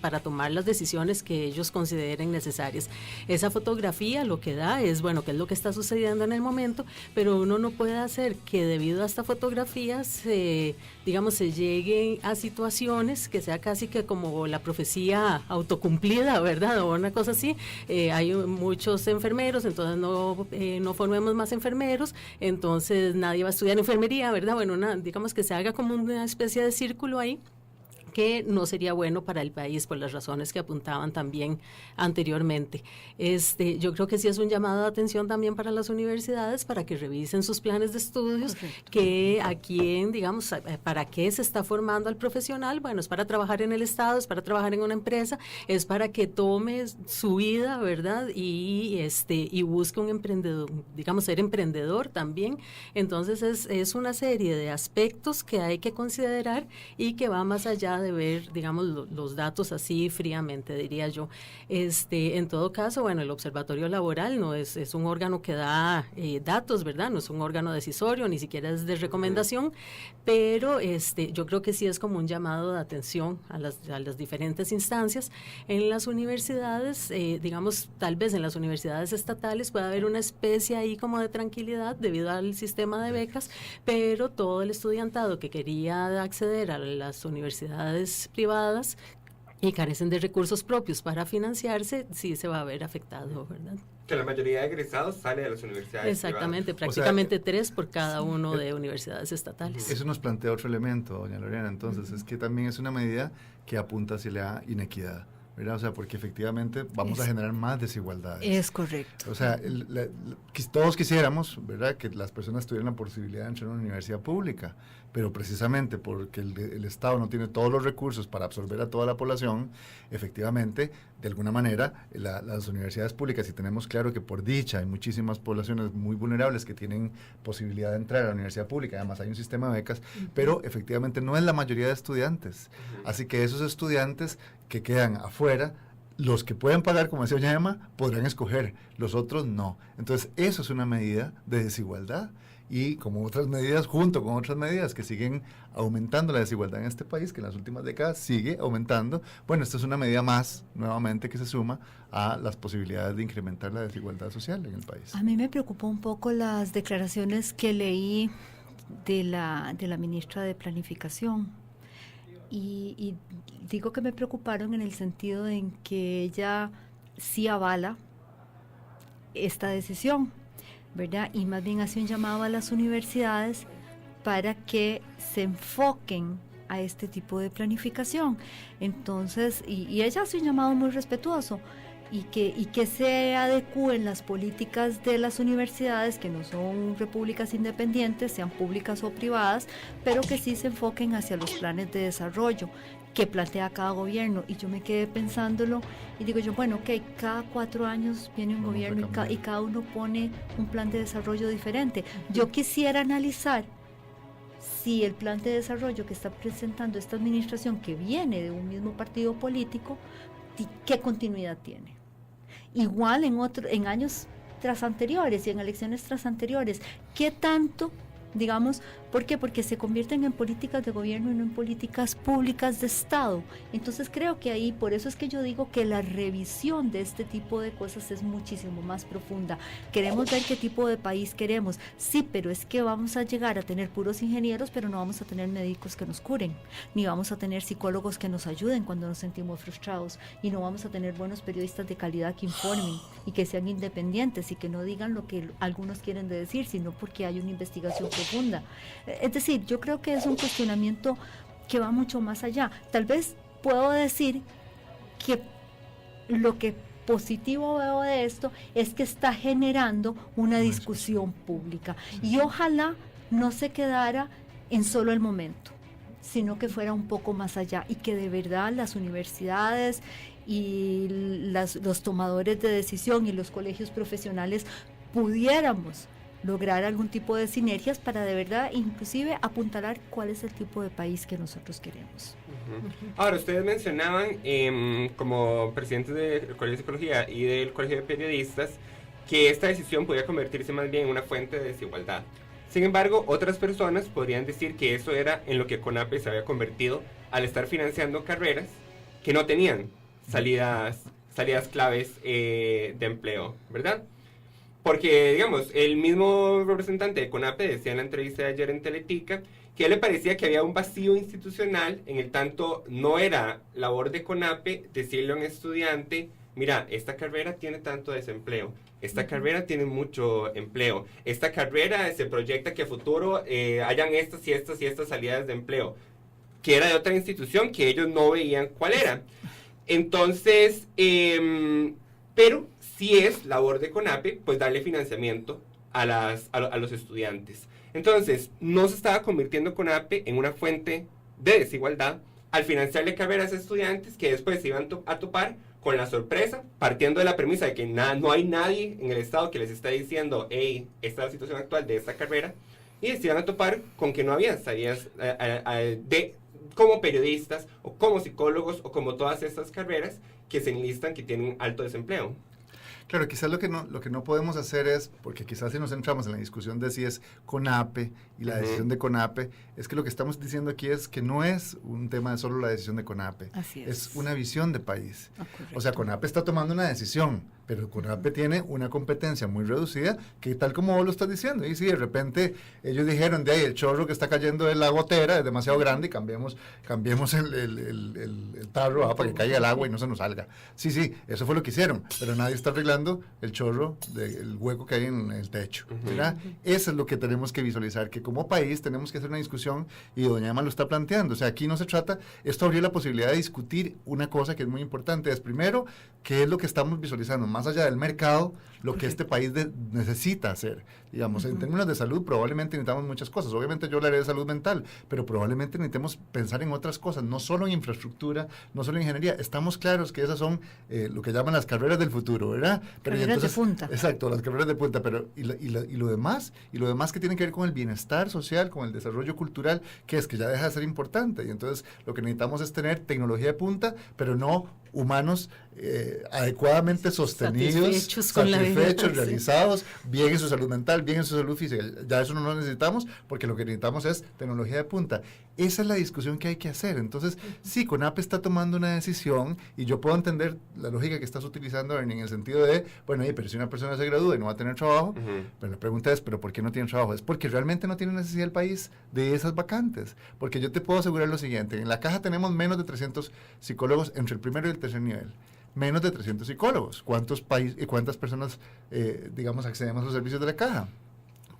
para tomar las decisiones que ellos consideren necesarias. Esa fotografía lo que da es, qué es lo que está sucediendo en el momento, pero uno no puede hacer que debido a esta fotografía se lleguen a situaciones que sea casi que como la profecía autocumplida, ¿verdad? O una cosa así. Hay muchos enfermeros, entonces no formemos más enfermeros, entonces nadie va a estudiar enfermería, ¿verdad? Digamos que se haga como una especie de círculo ahí, que no sería bueno para el país por las razones que apuntaban también anteriormente. Yo creo que sí es un llamado de atención también para las universidades para que revisen sus planes de estudios. Correcto. Que a quién, para qué se está formando al profesional. Bueno, es para trabajar en el Estado, es para trabajar en una empresa, es para que tome su vida, ¿verdad? Y busque un emprendedor, ser emprendedor también. Entonces es una serie de aspectos que hay que considerar y que va más allá de ver, los datos así fríamente, diría yo. En todo caso, el Observatorio Laboral no es un órgano que da datos, ¿verdad? No es un órgano decisorio, ni siquiera es de recomendación, pero yo creo que sí es como un llamado de atención a las diferentes instancias. En las universidades, tal vez en las universidades estatales puede haber una especie ahí como de tranquilidad debido al sistema de becas, pero todo el estudiantado que quería acceder a las universidades privadas y carecen de recursos propios para financiarse, sí se va a ver afectado, ¿verdad? Que la mayoría de egresados sale de las universidades Exactamente, privadas. Prácticamente 3 por cada uno de universidades estatales. Eso nos plantea otro elemento, doña Lorena, entonces, es que también es una medida que apunta hacia la inequidad, ¿verdad? O sea, porque efectivamente vamos a generar más desigualdades. Es correcto. O sea, todos quisiéramos, ¿verdad?, que las personas tuvieran la posibilidad de entrar a una universidad pública, pero precisamente porque el Estado no tiene todos los recursos para absorber a toda la población, efectivamente, de alguna manera, las universidades públicas, y tenemos claro que por dicha hay muchísimas poblaciones muy vulnerables que tienen posibilidad de entrar a la universidad pública, además hay un sistema de becas, pero efectivamente no es la mayoría de estudiantes. Así que esos estudiantes que quedan afuera, los que pueden pagar, como decía doña Emma, podrán escoger, los otros no. Entonces, eso es una medida de desigualdad. Y como otras medidas, junto con otras medidas que siguen aumentando la desigualdad en este país, que en las últimas décadas sigue aumentando, bueno, esta es una medida más, nuevamente, que se suma a las posibilidades de incrementar la desigualdad social en el país. A mí me preocupó un poco las declaraciones que leí de la ministra de Planificación. Y digo que me preocuparon en el sentido en que ella sí avala esta decisión, ¿verdad? Y más bien hace un llamado a las universidades para que se enfoquen a este tipo de planificación. Entonces, y ella hace un llamado muy respetuoso, y que se adecúen las políticas de las universidades, que no son repúblicas independientes, sean públicas o privadas, pero que sí se enfoquen hacia los planes de desarrollo que plantea cada gobierno. Y yo me quedé pensándolo y digo yo, bueno, ok, cada 4 años viene un gobierno y cada uno pone un plan de desarrollo diferente. Yo quisiera analizar si el plan de desarrollo que está presentando esta administración, que viene de un mismo partido político, ¿qué continuidad tiene? Igual en años tras anteriores y en elecciones tras anteriores, ¿qué tanto, digamos, por qué? Porque se convierten en políticas de gobierno y no en políticas públicas de Estado. Entonces creo que ahí, por eso es que yo digo que la revisión de este tipo de cosas es muchísimo más profunda. Queremos ver qué tipo de país queremos, sí, pero es que vamos a llegar a tener puros ingenieros, pero no vamos a tener médicos que nos curen, ni vamos a tener psicólogos que nos ayuden cuando nos sentimos frustrados, y no vamos a tener buenos periodistas de calidad que informen. y que sean independientes y que no digan lo que algunos quieren decir, sino porque hay una investigación profunda. Es decir, yo creo que es un cuestionamiento que va mucho más allá. Tal vez puedo decir que lo que positivo veo de esto es que está generando una discusión pública y ojalá no se quedara en solo el momento, sino que fuera un poco más allá y que de verdad las universidades y los tomadores de decisión y los colegios profesionales pudiéramos lograr algún tipo de sinergias para de verdad inclusive apuntalar cuál es el tipo de país que nosotros queremos. Ahora, ustedes mencionaban como presidentes del Colegio de Psicología y del Colegio de Periodistas que esta decisión podía convertirse más bien en una fuente de desigualdad. Sin embargo, otras personas podrían decir que eso era en lo que CONAPE se había convertido al estar financiando carreras que no tenían salidas claves de empleo, ¿verdad? Porque, digamos, el mismo representante de CONAPE decía en la entrevista de ayer en Teletica que a él le parecía que había un vacío institucional, en el tanto no era labor de CONAPE decirle a un estudiante, mira, esta carrera tiene tanto desempleo, esta carrera tiene mucho empleo, esta carrera se proyecta que a futuro hayan estas y estas y estas salidas de empleo, que era de otra institución que ellos no veían cuál era. Entonces, pero sí es labor de CONAPE, pues darle financiamiento a los estudiantes. Entonces, no se estaba convirtiendo CONAPE en una fuente de desigualdad al financiarle carreras a estudiantes que después se iban a topar con la sorpresa, partiendo de la premisa de que no hay nadie en el Estado que les está diciendo, hey, esta es la situación actual de esta carrera, y se iban a topar con que no había salidas como periodistas, o como psicólogos, o como todas estas carreras que se enlistan que tienen alto desempleo. Claro, quizás lo que no podemos hacer es, porque quizás si nos centramos en la discusión de si es CONAPE y la decisión de CONAPE, es que lo que estamos diciendo aquí es que no es un tema de solo la decisión de CONAPE, Así es una visión de país. Correcto. O sea, CONAPE está tomando una decisión, pero CONAPE tiene una competencia muy reducida, que tal como vos lo estás diciendo, y si de repente ellos dijeron, de ahí el chorro que está cayendo de la gotera es demasiado grande y cambiemos el tarro para que caiga el agua y no se nos salga. Sí, eso fue lo que hicieron, pero nadie está arreglando el chorro del hueco que hay en el techo, ¿verdad? Eso es lo que tenemos que visualizar, que como país tenemos que hacer una discusión, y doña Emma lo está planteando. O sea, aquí no se trata, esto abrió la posibilidad de discutir una cosa que es muy importante, es primero, qué es lo que estamos visualizando, más allá del mercado, lo que este país necesita hacer. Digamos, en términos de salud probablemente necesitamos muchas cosas. Obviamente yo hablaré de salud mental, pero probablemente necesitemos pensar en otras cosas, no solo en infraestructura, no solo en ingeniería. Estamos claros que esas son lo que llaman las carreras del futuro, ¿verdad? Pero carreras de punta. Exacto, las carreras de punta, pero y lo demás que tiene que ver con el bienestar social, con el desarrollo cultural, que es que ya deja de ser importante. Y entonces lo que necesitamos es tener tecnología de punta, pero no humanos adecuadamente sostenidos, satisfechos, realizados, bien en su salud mental, bien en su salud física. Ya eso no lo necesitamos, porque lo que necesitamos es tecnología de punta. Esa es la discusión que hay que hacer. Entonces, sí, CONAPE está tomando una decisión, y yo puedo entender la lógica que estás utilizando, Ernie, en el sentido de, bueno, pero si una persona se gradúa y no va a tener trabajo, pero la pregunta es, ¿pero por qué no tiene trabajo? Es porque realmente no tiene necesidad el país de esas vacantes. Porque yo te puedo asegurar lo siguiente, en la caja tenemos menos de 300 psicólogos entre el primero y el tercer nivel. Menos de 300 psicólogos. ¿Cuántas personas, digamos, accedemos a los servicios de la caja?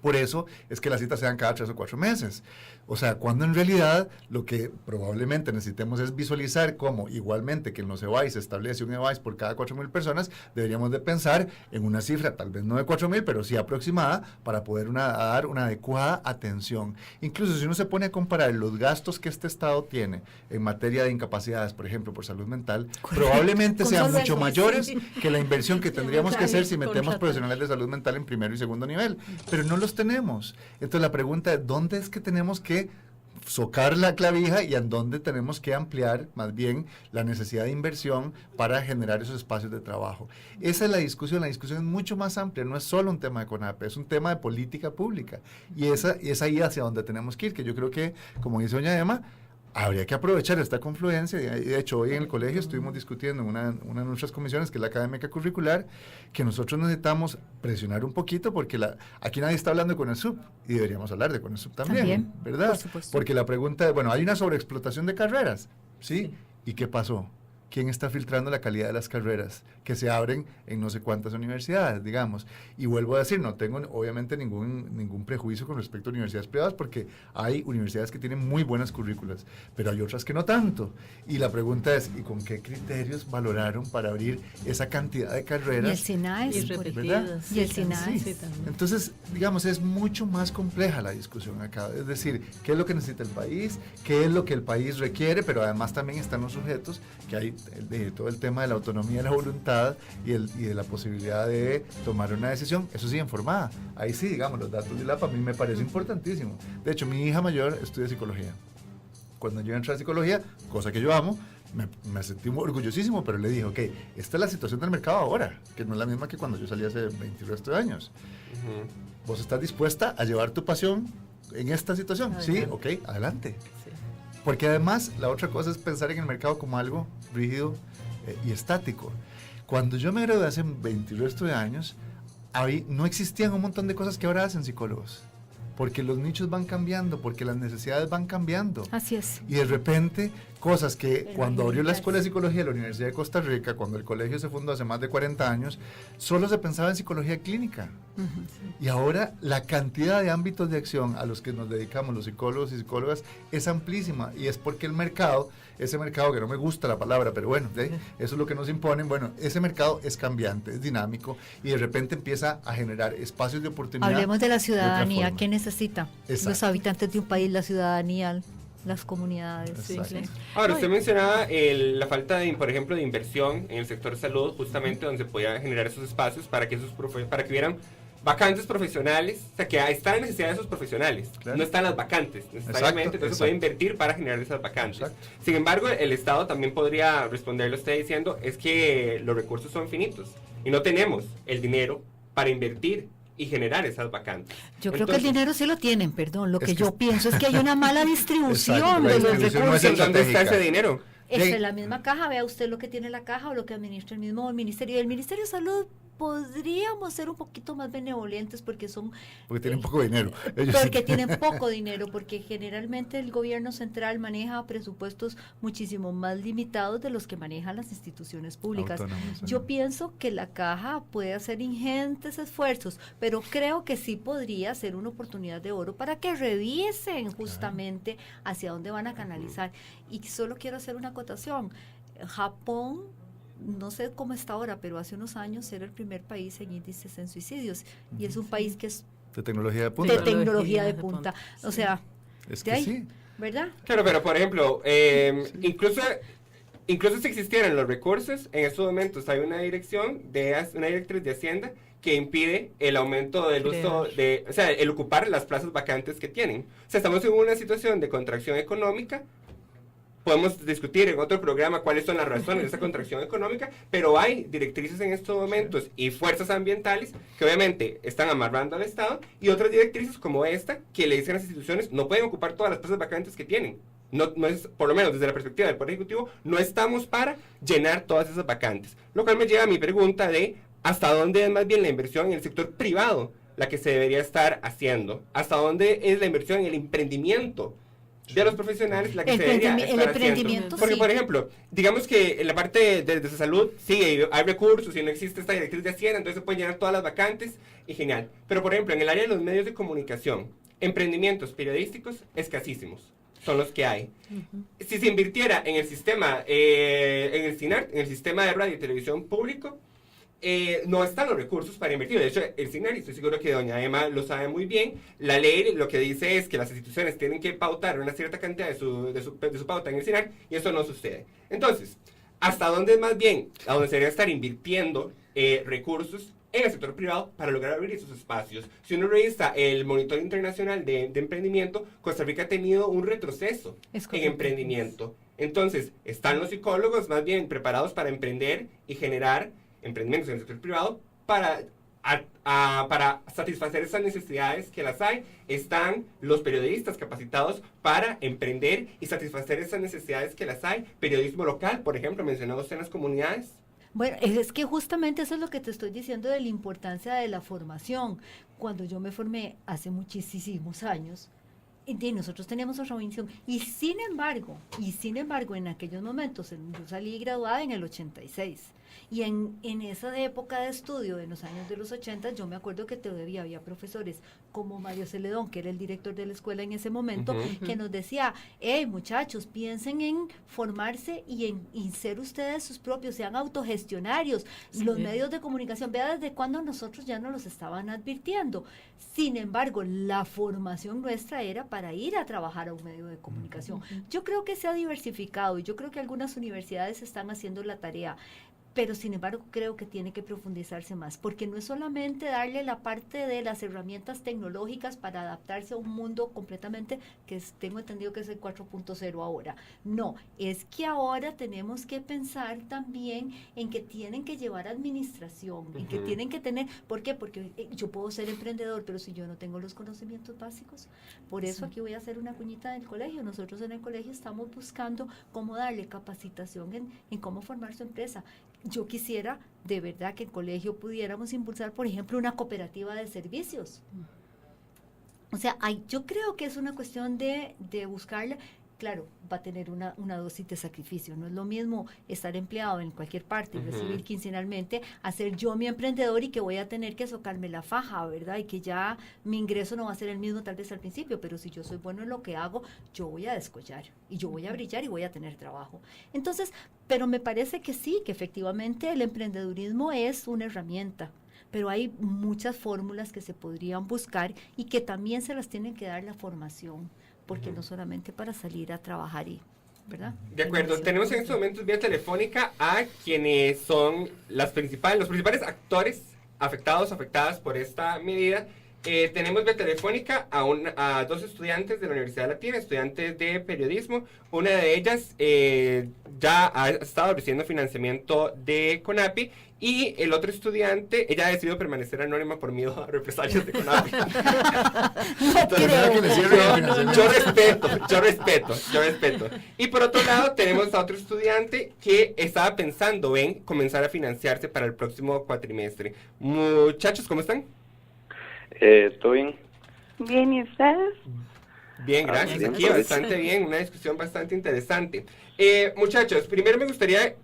Por eso es que las citas se dan cada 3 o 4 meses. O sea, cuando en realidad lo que probablemente necesitemos es visualizar cómo, igualmente que en los EVAIS se establece un EVAIS por cada 4,000 personas, deberíamos de pensar en una cifra, tal vez no de 4,000, pero sí aproximada, para poder dar una adecuada atención. Incluso si uno se pone a comparar los gastos que este Estado tiene en materia de incapacidades, por ejemplo, por salud mental, probablemente sean mucho mayores que la inversión que tendríamos que hacer si metemos profesionales de salud mental en primero y segundo nivel. Pero no los tenemos. Entonces la pregunta es, ¿dónde es que tenemos que socar la clavija y en dónde tenemos que ampliar más bien la necesidad de inversión para generar esos espacios de trabajo? Esa es la discusión es mucho más amplia, no es solo un tema de CONAPE, es un tema de política pública, y es ahí hacia donde tenemos que ir, que yo creo que, como dice doña Emma, habría que aprovechar esta confluencia. Y de hecho, hoy en el colegio estuvimos discutiendo en una de nuestras comisiones, que es la académica curricular, que nosotros necesitamos presionar un poquito, porque aquí nadie está hablando de CONASUB, y deberíamos hablar de CONASUB también, ¿verdad? Por supuesto. Porque la pregunta es, bueno, hay una sobreexplotación de carreras, ¿sí? ¿Y qué pasó? quién está filtrando la calidad de las carreras que se abren en no sé cuántas universidades, digamos. Y vuelvo a decir, no tengo obviamente ningún prejuicio con respecto a universidades privadas, porque hay universidades que tienen muy buenas currículas, pero hay otras que no tanto. Y la pregunta es, ¿y con qué criterios valoraron para abrir esa cantidad de carreras? Y el SINAES, Y por ejemplo. repetidas. Y el Sí, SINAES. sí, también. Entonces, digamos, es mucho más compleja la discusión acá. Es decir, ¿qué es lo que necesita el país? ¿Qué es lo que el país requiere? Pero además también están los sujetos, que hay todo el tema de la autonomía de la voluntad y de la posibilidad de tomar una decisión, eso sí, informada. Ahí sí, digamos, los datos de ILAP a mí me parece importantísimo. De hecho, mi hija mayor estudia psicología. Cuando yo entré a psicología, cosa que yo amo, me sentí muy orgullosísimo, pero le dije, ok, esta es la situación del mercado ahora, que no es la misma que cuando yo salí hace 20 y resto de años. ¿Vos estás dispuesta a llevar tu pasión en esta situación? Adelante. Sí, ok, adelante. Sí. Porque además, la otra cosa es pensar en el mercado como algo rígido y estático. Cuando yo me gradué hace 20 y resto de años, no existían un montón de cosas que ahora hacen psicólogos. Porque los nichos van cambiando, porque las necesidades van cambiando. Así es. Y de repente, cosas que Pero cuando abrió la universal. Escuela de Psicología de la Universidad de Costa Rica, cuando el colegio se fundó hace más de 40 años, solo se pensaba en psicología clínica. Y ahora la cantidad de ámbitos de acción a los que nos dedicamos los psicólogos y psicólogas es amplísima, y es porque el mercado, ese mercado que no me gusta la palabra, pero bueno, eso es lo que nos imponen, bueno, ese mercado es cambiante, es dinámico, y de repente empieza a generar espacios de oportunidad. Hablemos de la otra ciudadanía. forma. ¿Qué necesita Exacto. los habitantes de un país? La ciudadanía, las comunidades. Sí, Exacto. claro. Ahora, usted mencionaba la falta, por ejemplo, de inversión en el sector salud, justamente donde se podía generar esos espacios para que hubieran vacantes profesionales, o sea, que está la necesidad de esos profesionales, Claro. no están las vacantes necesariamente, Exacto, entonces se puede exacto. invertir para generar esas vacantes. Exacto. Sin embargo, el Estado también podría responderle a usted diciendo, es que los recursos son finitos y no tenemos el dinero para invertir y generar esas vacantes. Yo creo que el dinero sí lo tienen, perdón. Lo Es que que yo pienso es que hay una mala distribución Exacto, la de los distribución no es recursos. ¿Dónde está estratégica. ese dinero? Es Bien. en la misma caja, vea usted lo que tiene la caja o lo que administra el mismo ministerio. Y el Ministerio de Salud podríamos ser un poquito más benevolentes porque Tienen poco dinero. Ellos sí porque tienen poco dinero, porque generalmente el gobierno central maneja presupuestos muchísimo más limitados de los que manejan las instituciones públicas. Autónomos, Yo pienso que la caja puede hacer ingentes esfuerzos, pero creo que sí podría ser una oportunidad de oro para que revisen justamente hacia dónde van a canalizar. Y solo quiero hacer una acotación. Japón, no sé cómo está ahora, pero hace unos años era el primer país en índices en suicidios, y es un país que es de tecnología de de punta. tecnología de punta. O sea, Es de que ahí, sí. ¿verdad? Claro, pero por ejemplo, incluso si existieran los recursos, en estos momentos hay una directriz de Hacienda que impide el aumento del uso o sea, el ocupar las plazas vacantes que tienen. O sea, estamos en una situación de contracción económica. Podemos discutir en otro programa cuáles son las razones de esa contracción económica, pero hay directrices en estos momentos y fuerzas ambientales que obviamente están amarrando al Estado, y otras directrices como esta que le dicen a las instituciones no pueden ocupar todas las plazas vacantes que tienen. No es, por lo menos desde la perspectiva del Poder Ejecutivo, no estamos para llenar todas esas vacantes. Lo cual me lleva a mi pregunta de hasta dónde es más bien la inversión en el sector privado la que se debería estar haciendo. Hasta dónde es la inversión en el emprendimiento de los profesionales la que se debería estar el emprendimiento, haciendo. Porque, sí. por ejemplo, digamos que en la parte de salud, sí, hay recursos y no existe esta directriz de Hacienda, entonces se pueden llenar todas las vacantes y genial. Pero, por ejemplo, en el área de los medios de comunicación, emprendimientos periodísticos escasísimos son los que hay. Si se invirtiera en el sistema, en el CINAR, en el sistema de radio y televisión público, no están los recursos para invertir. De hecho, el CINAR, y estoy seguro que doña Emma lo sabe muy bien, la ley lo que dice es que las instituciones tienen que pautar una cierta cantidad de su pauta en el CINAR, y eso no sucede. Entonces, ¿hasta dónde es más bien a donde se debería estar invirtiendo recursos en el sector privado para lograr abrir esos espacios? Si uno revisa el Monitoreo Internacional de Emprendimiento, Costa Rica ha tenido un retroceso en emprendimiento. Entonces, ¿están los psicólogos más bien preparados para emprender y generar emprendimientos en el sector privado para satisfacer esas necesidades que las hay? ¿Están los periodistas capacitados para emprender y satisfacer esas necesidades que las hay? Periodismo local, por ejemplo, mencionado usted en las comunidades. Bueno, es que justamente eso es lo que te estoy diciendo de la importancia de la formación. Cuando yo me formé hace muchísimos años, Y nosotros teníamos otra visión. Y sin embargo, en aquellos momentos, yo salí graduada en el 86. Y en esa época de estudio, en los años de los 80, yo me acuerdo que todavía había profesores como Mario Celedón, que era el director de la escuela en ese momento, que nos decía, hey muchachos, piensen en formarse y en ser ustedes sus propios, sean autogestionarios, los medios de comunicación, vea desde cuándo nosotros ya nos los estaban advirtiendo. Sin embargo, la formación nuestra era para ir a trabajar a un medio de comunicación. Yo creo que se ha diversificado y yo creo que algunas universidades están haciendo la tarea. Pero sin embargo creo que tiene que profundizarse más, porque no es solamente darle la parte de las herramientas tecnológicas para adaptarse a un mundo completamente, tengo entendido que es el 4.0 ahora. No, es que ahora tenemos que pensar también en que tienen que llevar administración, en que tienen que tener, ¿por qué? Porque yo puedo ser emprendedor, pero si yo no tengo los conocimientos básicos, por eso aquí voy a hacer una cuñita del colegio. Nosotros en el colegio estamos buscando cómo darle capacitación en cómo formar su empresa. Yo quisiera de verdad que en colegio pudiéramos impulsar, por ejemplo, una cooperativa de servicios. O sea, yo creo que es una cuestión de buscarla. Claro, va a tener una dosis de sacrificio. No es lo mismo estar empleado en cualquier parte y recibir quincenalmente, hacer yo mi emprendedor y que voy a tener que socarme la faja, ¿verdad? Y que ya mi ingreso no va a ser el mismo tal vez al principio, pero si yo soy bueno en lo que hago, yo voy a descollar y yo voy a brillar y voy a tener trabajo. Entonces, pero me parece que sí, que efectivamente el emprendedurismo es una herramienta, pero hay muchas fórmulas que se podrían buscar y que también se las tienen que dar la formación, porque no solamente para salir a trabajar ¿verdad? De acuerdo, tenemos en estos momentos vía telefónica a quienes son los principales actores afectadas por esta medida. Tenemos vía telefónica a dos estudiantes de la Universidad Latina, estudiantes de periodismo. Una de ellas ya ha estado recibiendo financiamiento de CONAPI, y el otro estudiante, ella ha decidido permanecer anónima por miedo a represalias de CONAPI. Yo respeto. Y por otro lado, tenemos a otro estudiante que estaba pensando en comenzar a financiarse para el próximo cuatrimestre. Muchachos, ¿cómo están? ¿Todo bien? Bien, ¿y ustedes? Bien, gracias. Bien, Aquí bastante bien, una discusión bastante interesante. Muchachos, primero me gustaría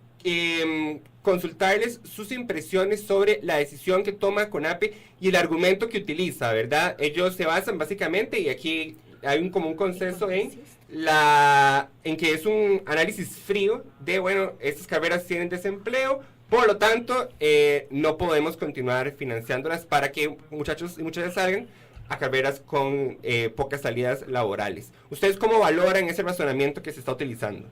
consultarles sus impresiones sobre la decisión que toma CONAPI y el argumento que utiliza, ¿verdad? Ellos se basan básicamente, y aquí hay un común consenso en que es un análisis frío de, bueno, estas carreras tienen desempleo, por lo tanto, no podemos continuar financiándolas para que muchachos y muchachas salgan a carreras con pocas salidas laborales. ¿Ustedes cómo valoran ese razonamiento que se está utilizando?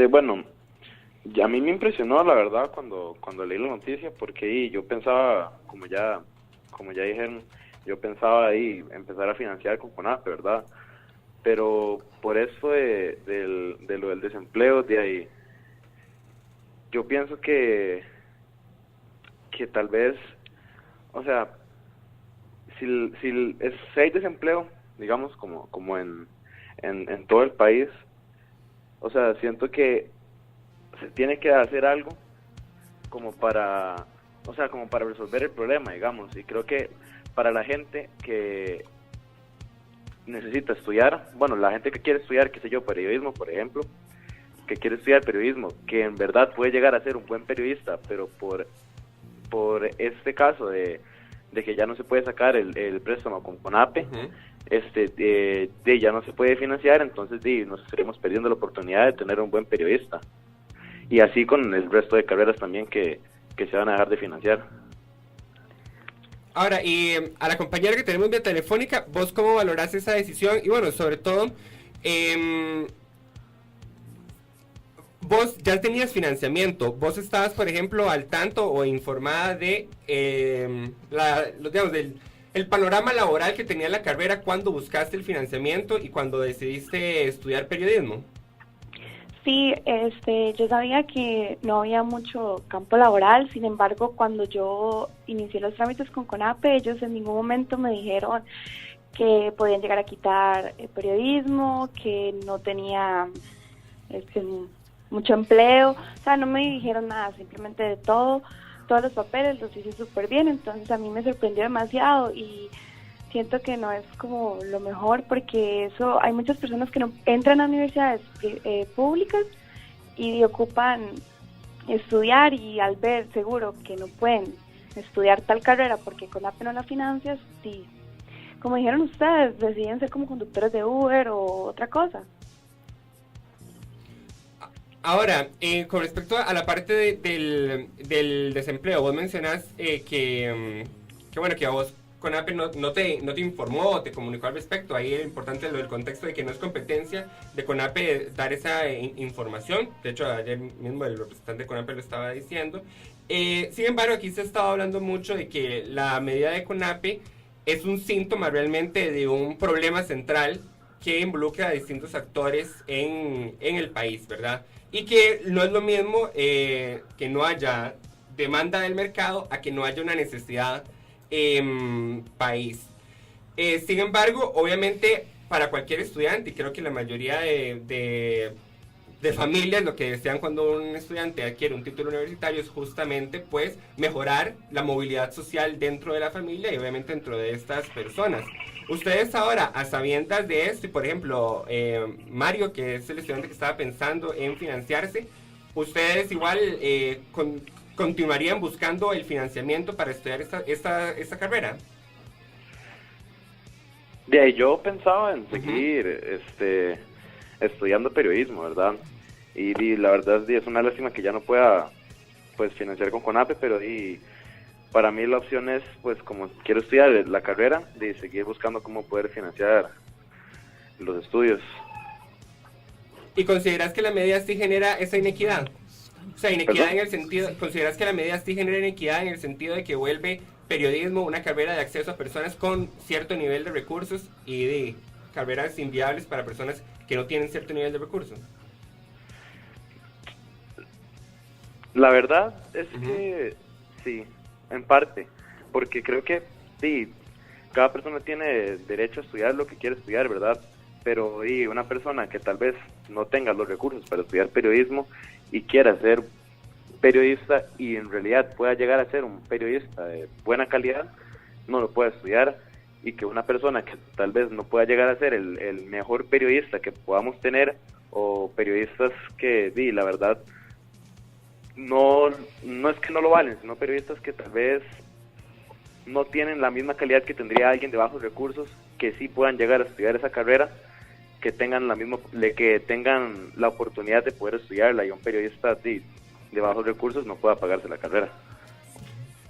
Bueno, a mí me impresionó la verdad cuando leí la noticia, porque yo pensaba, como ya dijeron, yo pensaba ahí empezar a financiar con CONAPI, ¿verdad? Pero por eso de lo del desempleo, de ahí, yo pienso que tal vez, o sea, si hay desempleo, digamos, como en todo el país, o sea, siento que se tiene que hacer algo como para resolver el problema, digamos, y creo que para la gente que necesita estudiar, bueno, la gente que quiere estudiar, qué sé yo, periodismo, por ejemplo, que quiere estudiar periodismo, que en verdad puede llegar a ser un buen periodista, pero por este caso de que ya no se puede sacar el préstamo con CONAPE, ya no se puede financiar, entonces nos estaremos perdiendo la oportunidad de tener un buen periodista. Y así con el resto de carreras también que se van a dejar de financiar. Ahora, y a la compañera que tenemos vía telefónica, ¿vos cómo valorás esa decisión? Y bueno, sobre todo, vos ya tenías financiamiento, vos estabas, por ejemplo, al tanto o informada de el panorama laboral que tenía la carrera cuando buscaste el financiamiento y cuando decidiste estudiar periodismo. Sí, yo sabía que no había mucho campo laboral. Sin embargo, cuando yo inicié los trámites con CONAPE, ellos en ningún momento me dijeron que podían llegar a quitar el periodismo, que no tenía mucho empleo. O sea, no me dijeron nada, simplemente de todos los papeles los hice súper bien. Entonces a mí me sorprendió demasiado y siento que no es como lo mejor, porque eso hay muchas personas que no entran a universidades públicas y ocupan estudiar, y al ver seguro que no pueden estudiar tal carrera porque CONAPE no la financia, y como dijeron ustedes, deciden ser como conductores de Uber o otra cosa. Ahora, con respecto a la parte del desempleo, vos mencionás que bueno, que a vos CONAPE no te informó o te comunicó al respecto. Ahí es importante lo del contexto de que no es competencia de CONAPE dar esa información. De hecho, ayer mismo el representante de CONAPE lo estaba diciendo. Sin embargo, aquí se ha estado hablando mucho de que la medida de CONAPE es un síntoma realmente de un problema central que involucra a distintos actores en el país, ¿verdad? Y que no es lo mismo que no haya demanda del mercado a que no haya una necesidad país. Sin embargo, obviamente, para cualquier estudiante, y creo que la mayoría de familias lo que desean cuando un estudiante adquiere un título universitario es justamente pues mejorar la movilidad social dentro de la familia y obviamente dentro de estas personas. Ustedes ahora, a sabiendas de esto, y por ejemplo, Mario, que es el estudiante que estaba pensando en financiarse, ¿ustedes igual continuarían buscando el financiamiento para estudiar esta carrera? De ahí yo pensaba en seguir estudiando periodismo, ¿verdad? Y la verdad es una lástima que ya no pueda pues financiar con CONAPE, pero para mí la opción es, pues como quiero estudiar la carrera, de seguir buscando cómo poder financiar los estudios. ¿Y consideras que la medida sí genera esa inequidad? O sea, inequidad ¿Perdón? en el sentido, ¿consideras que la medida sí genera inequidad en el sentido de que vuelve periodismo una carrera de acceso a personas con cierto nivel de recursos y de carreras inviables para personas que no tienen cierto nivel de recursos? La verdad es que sí, en parte, porque creo que sí, cada persona tiene derecho a estudiar lo que quiere estudiar, ¿verdad? Pero una persona que tal vez no tenga los recursos para estudiar periodismo y quiera ser periodista y en realidad pueda llegar a ser un periodista de buena calidad, no lo puede estudiar, y que una persona que tal vez no pueda llegar a ser el mejor periodista que podamos tener, o periodistas que la verdad no es que no lo valen, sino periodistas que tal vez no tienen la misma calidad que tendría alguien de bajos recursos, que sí puedan llegar a estudiar esa carrera, que tengan la oportunidad de poder estudiarla, y un periodista de bajos recursos no pueda pagarse la carrera.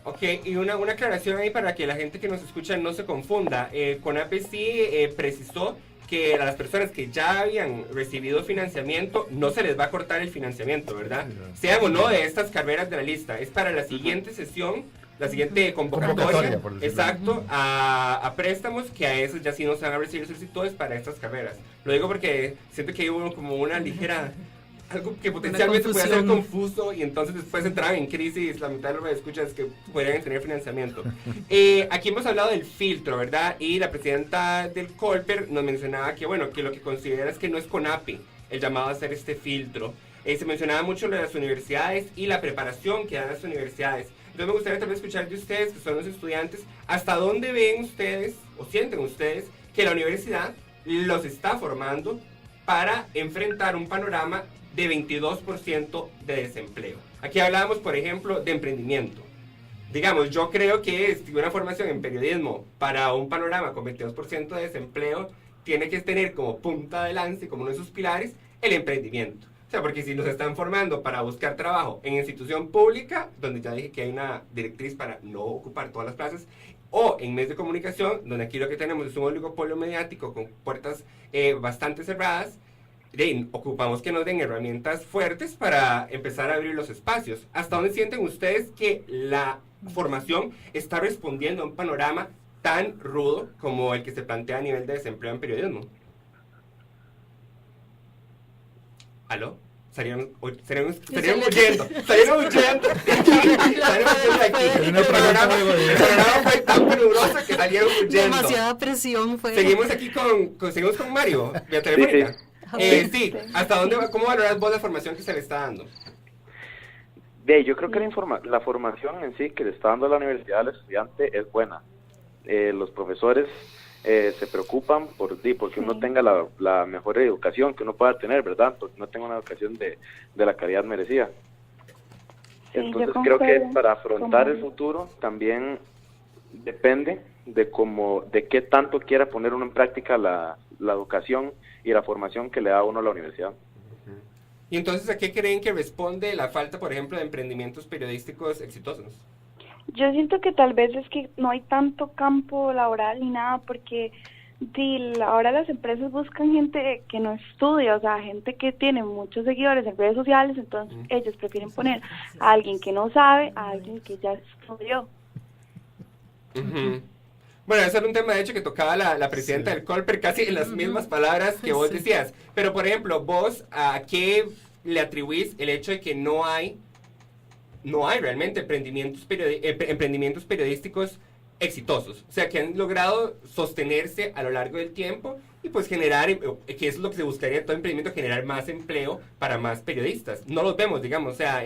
Ok, y una aclaración ahí para que la gente que nos escucha no se confunda. CONAPE sí precisó que a las personas que ya habían recibido financiamiento no se les va a cortar el financiamiento, ¿verdad? Sean o no de estas carreras de la lista. Es para la siguiente sesión, la siguiente convocatoria, por decirlo. exacto, a préstamos, que a esos ya sí no se van a recibir solicitudes para estas carreras. Lo digo porque siento que hubo como una ligera... algo que potencialmente puede ser confuso, y entonces después entraban en crisis la mitad de los escuchas que podrían tener financiamiento. Aquí hemos hablado del filtro, ¿verdad? Y la presidenta del Colper nos mencionaba que, bueno, que lo que considera es que no es CONAPE el llamado a hacer este filtro. Se mencionaba mucho lo de las universidades y la preparación que dan las universidades. Entonces me gustaría también escuchar de ustedes, que son los estudiantes, ¿hasta dónde ven ustedes o sienten ustedes que la universidad los está formando para enfrentar un panorama de 22% de desempleo? Aquí hablábamos, por ejemplo, de emprendimiento. Digamos, yo creo que una formación en periodismo para un panorama con 22% de desempleo tiene que tener como punta de lanza y como uno de sus pilares el emprendimiento. O sea, porque si nos están formando para buscar trabajo en institución pública, donde ya dije que hay una directriz para no ocupar todas las plazas, o en medios de comunicación, donde aquí lo que tenemos es un oligopolio mediático con puertas bastante cerradas, ocupamos que nos den herramientas fuertes para empezar a abrir los espacios. ¿Hasta dónde sienten ustedes que la formación está respondiendo a un panorama tan rudo como el que se plantea a nivel de desempleo en periodismo? ¿Aló? Salieron huyendo. El panorama fue tan peligroso que salieron huyendo. Demasiada presión fue. Seguimos aquí seguimos con Mario, vía telefónica. Sí, ¿hasta dónde cómo valoras vos la formación que se le está dando? Yo creo que la formación en sí que le está dando la universidad al estudiante es buena. los profesores se preocupan porque uno tenga la mejor educación que uno pueda tener, ¿verdad? Porque uno tenga una educación de la calidad merecida. Sí, Entonces yo creo que concuerdo para afrontar con- el futuro también depende de qué tanto quiera poner uno en práctica la educación y la formación que le da a uno la universidad. Y entonces, ¿a qué creen que responde la falta, por ejemplo, de emprendimientos periodísticos exitosos? Yo siento que tal vez es que no hay tanto campo laboral ni nada, porque ahora las empresas buscan gente que no estudia, o sea, gente que tiene muchos seguidores en redes sociales, entonces ellos prefieren poner a alguien que no sabe, a alguien que ya estudió. Ujú. Bueno, ese era un tema de hecho que tocaba la presidenta Sí. del Colper casi en las mismas palabras que vos decías. Pero por ejemplo, vos, ¿a qué le atribuís el hecho de que no hay realmente emprendimientos periodísticos exitosos? O sea, que han logrado sostenerse a lo largo del tiempo y pues generar, que es lo que se buscaría en todo emprendimiento, generar más empleo para más periodistas. No los vemos, digamos, o sea,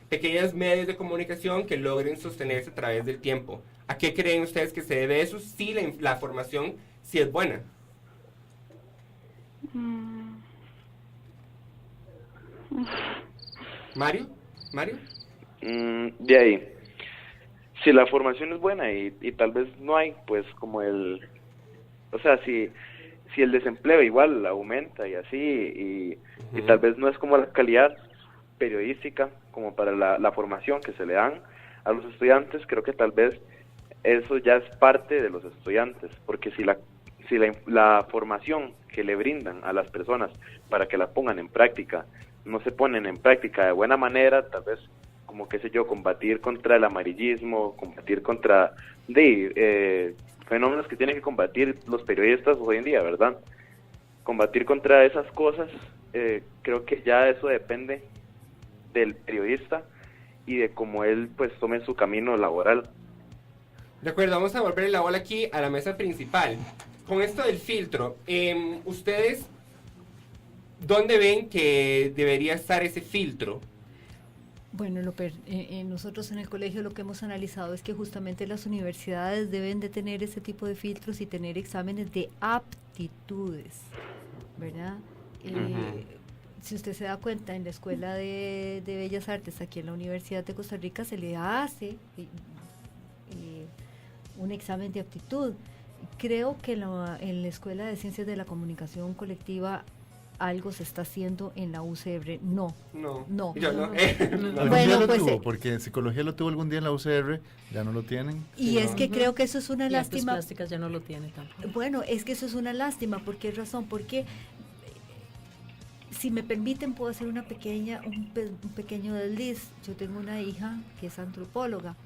pequeños medios de comunicación que logren sostenerse a través del tiempo. ¿A qué creen ustedes que se debe eso? Si la formación sí es buena. Mm, ¿Mario? De ahí, si la formación es buena y tal vez no hay, pues como o sea, si el desempleo igual aumenta y así, y tal vez no es como la calidad periodística como para la formación que se le dan a los estudiantes, creo que tal vez eso ya es parte de los estudiantes, porque si la formación que le brindan a las personas para que la pongan en práctica no se ponen en práctica de buena manera, tal vez como qué sé yo, combatir contra el amarillismo, combatir contra fenómenos que tienen que combatir los periodistas hoy en día, ¿verdad? Combatir contra esas cosas, creo que ya eso depende del periodista y de cómo él pues tome su camino laboral. De acuerdo, vamos a volver la bola aquí a la mesa principal. Con esto del filtro, ¿ustedes dónde ven que debería estar ese filtro? Bueno, nosotros en el colegio lo que hemos analizado es que justamente las universidades deben de tener ese tipo de filtros y tener exámenes de aptitudes, ¿verdad? Si usted se da cuenta, en la Escuela de Bellas Artes, aquí en la Universidad de Costa Rica, se le hace un examen de aptitud. Creo que en la Escuela de Ciencias de la Comunicación Colectiva algo se está haciendo en la UCR. No. Yo no. Algún Bueno, día lo pues, tuvo, porque psicología lo tuvo algún día en la UCR, ya no lo tienen. Y es que creo que eso es una Y artes lástima. plásticas ya no lo tiene tampoco. Bueno, es que eso es una lástima. ¿Por qué razón? Porque si me permiten puedo hacer un pequeño desliz. Yo tengo una hija que es antropóloga,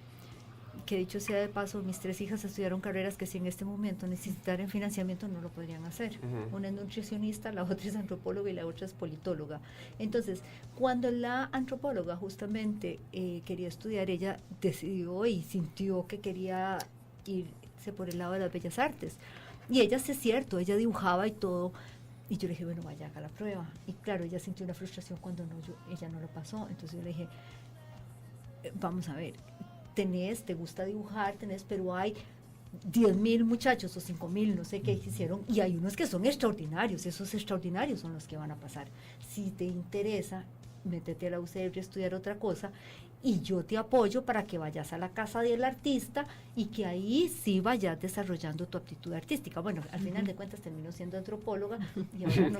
que dicho sea de paso, mis 3 hijas estudiaron carreras que si en este momento necesitaran financiamiento no lo podrían hacer. Una es nutricionista, la otra es antropóloga y la otra es politóloga. Entonces, cuando la antropóloga justamente quería estudiar, ella decidió y sintió que quería irse por el lado de las bellas artes. Y ella, sí es cierto, ella dibujaba y todo. Y yo le dije, bueno, vaya, haga la prueba. Y claro, ella sintió una frustración cuando ella no lo pasó. Entonces yo le dije, vamos a ver, te gusta dibujar, pero hay 10,000 muchachos o 5,000, no sé qué hicieron, y hay unos que son extraordinarios, esos extraordinarios son los que van a pasar. Si te interesa, métete a la UCR a estudiar otra cosa, y yo te apoyo para que vayas a la casa del artista y que ahí sí vayas desarrollando tu aptitud artística. Bueno, al final de cuentas terminó siendo antropóloga y ahora no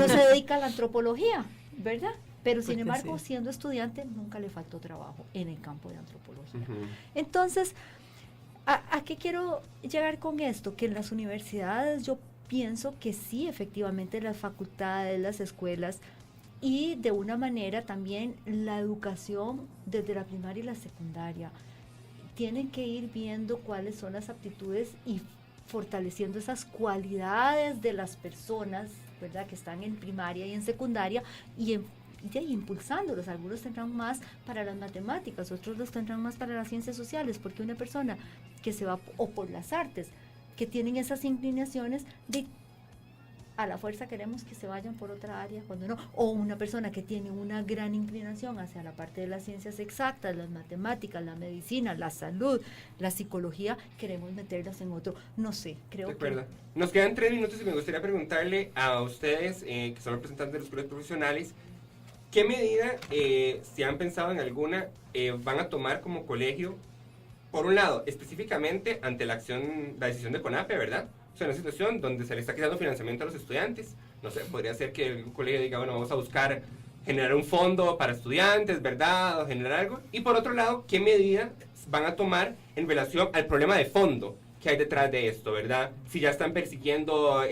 se dedica a la antropología, ¿verdad? Pero sin embargo, siendo estudiante, nunca le faltó trabajo en el campo de antropología. Entonces, ¿a qué quiero llegar con esto? Que en las universidades yo pienso que sí, efectivamente, las facultades, las escuelas y de una manera también la educación desde la primaria y la secundaria tienen que ir viendo cuáles son las aptitudes y fortaleciendo esas cualidades de las personas, ¿verdad?, que están en primaria y en secundaria y impulsándolos. Algunos tendrán más para las matemáticas, otros los tendrán más para las ciencias sociales, porque una persona que se va o por las artes, que tienen esas inclinaciones, a la fuerza queremos que se vayan por otra área, cuando no, o una persona que tiene una gran inclinación hacia la parte de las ciencias exactas, las matemáticas, la medicina, la salud, la psicología, queremos meterlas en otro, no sé, creo De acuerdo. Nos quedan 3 minutos y me gustaría preguntarle a ustedes, que son representantes de los colegios profesionales, ¿qué medida, si han pensado en alguna, van a tomar como colegio? Por un lado, específicamente ante la decisión de CONAPE, ¿verdad? O sea, una situación donde se le está quitando financiamiento a los estudiantes. No sé, podría ser que el colegio diga, bueno, vamos a buscar generar un fondo para estudiantes, ¿verdad? O generar algo. Y por otro lado, ¿qué medidas van a tomar en relación al problema de fondo que hay detrás de esto, ¿verdad? Si ya están persiguiendo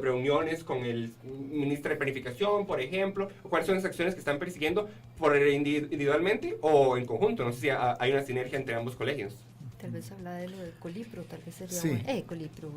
reuniones con el ministro de Planificación, por ejemplo, o cuáles son las acciones que están persiguiendo individualmente o en conjunto. No sé si hay una sinergia entre ambos colegios. Tal vez habla de lo de Colipro, tal vez sería Sí. Colipro,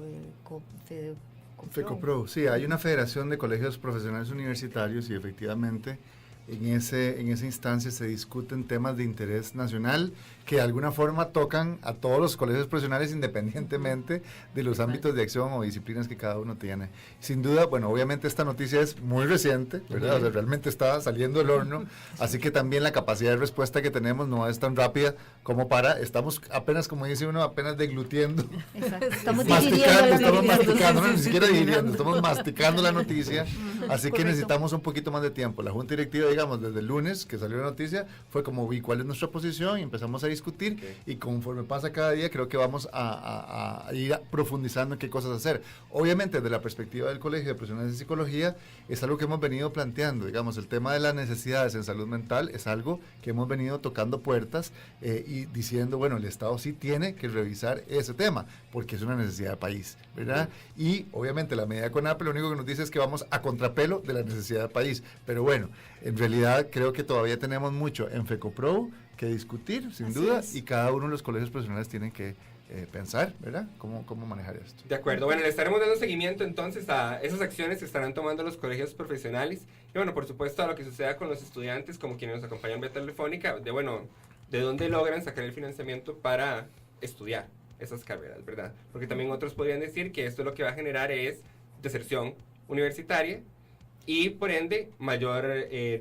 FECOPRO, sí, hay una federación de colegios profesionales universitarios y efectivamente en esa instancia se discuten temas de interés nacional que de alguna forma tocan a todos los colegios profesionales independientemente de los ámbitos de acción o disciplinas que cada uno tiene. Sin duda, bueno, obviamente esta noticia es muy reciente, ¿verdad? O sea, realmente está saliendo del horno, así que también la capacidad de respuesta que tenemos no es tan rápida como estamos apenas, como dice uno, apenas deglutiendo. Exacto. Estamos Estamos masticando, no, Sí, ni sí, siquiera sí, digiriendo, sí. estamos masticando la noticia, así que Correcto. necesitamos un poquito más de tiempo. La Junta Directiva, digamos, desde el lunes que salió la noticia, fue como vi cuál es nuestra posición y empezamos a discutir, y conforme pasa cada día creo que vamos a ir profundizando en qué cosas hacer. Obviamente desde la perspectiva del Colegio de Profesionales de Psicología es algo que hemos venido planteando, digamos, el tema de las necesidades en salud mental es algo que hemos venido tocando puertas y diciendo, bueno, el Estado sí tiene que revisar ese tema, porque es una necesidad de país, ¿verdad? Y obviamente la medida de CONAPE lo único que nos dice es que vamos a contrapelo de la necesidad de país, pero bueno, en realidad creo que todavía tenemos mucho en FECOPRO que discutir, sin Así duda, es. y cada uno de los colegios profesionales tienen que pensar, ¿verdad? ¿Cómo manejar esto? De acuerdo, bueno, le estaremos dando seguimiento entonces a esas acciones que estarán tomando los colegios profesionales y bueno, por supuesto a lo que suceda con los estudiantes como quienes nos acompañan vía telefónica, de dónde logran sacar el financiamiento para estudiar esas carreras, ¿verdad? Porque también otros podrían decir que esto lo que va a generar es deserción universitaria y por ende mayor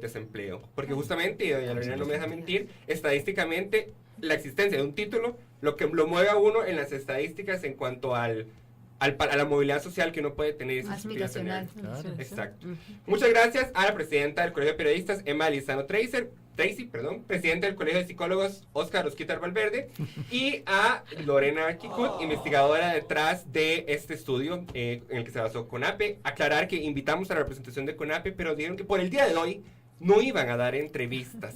desempleo, porque justamente, y doña Lorena no me deja mentir, estadísticamente la existencia de un título lo que lo mueve a uno en las estadísticas en cuanto a la movilidad social que uno puede tener y Aspiracional. Claro. Exacto. Muchas gracias a la presidenta del Colegio de Periodistas, Emma Lizano Tracy, presidenta del Colegio de Psicólogos, Óscar Osquitar Valverde, y a Lorena Kikut, investigadora detrás de este estudio en el que se basó CONAPE. Aclarar que invitamos a la representación de CONAPE, pero dijeron que por el día de hoy no iban a dar entrevistas,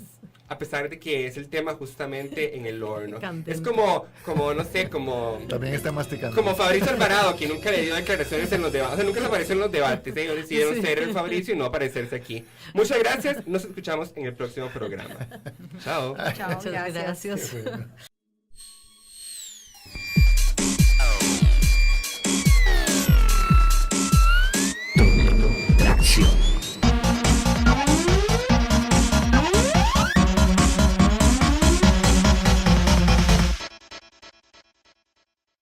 a pesar de que es el tema justamente en el horno. Candente. Es como, no sé, como... También está masticando. Como Fabricio Alvarado, que nunca le dio declaraciones en los debates, o sea, nunca se apareció en los debates, ellos decidieron ser el Fabricio y no aparecerse aquí. Muchas gracias, nos escuchamos en el próximo programa. Chao. Chao, Muchas gracias. gracias.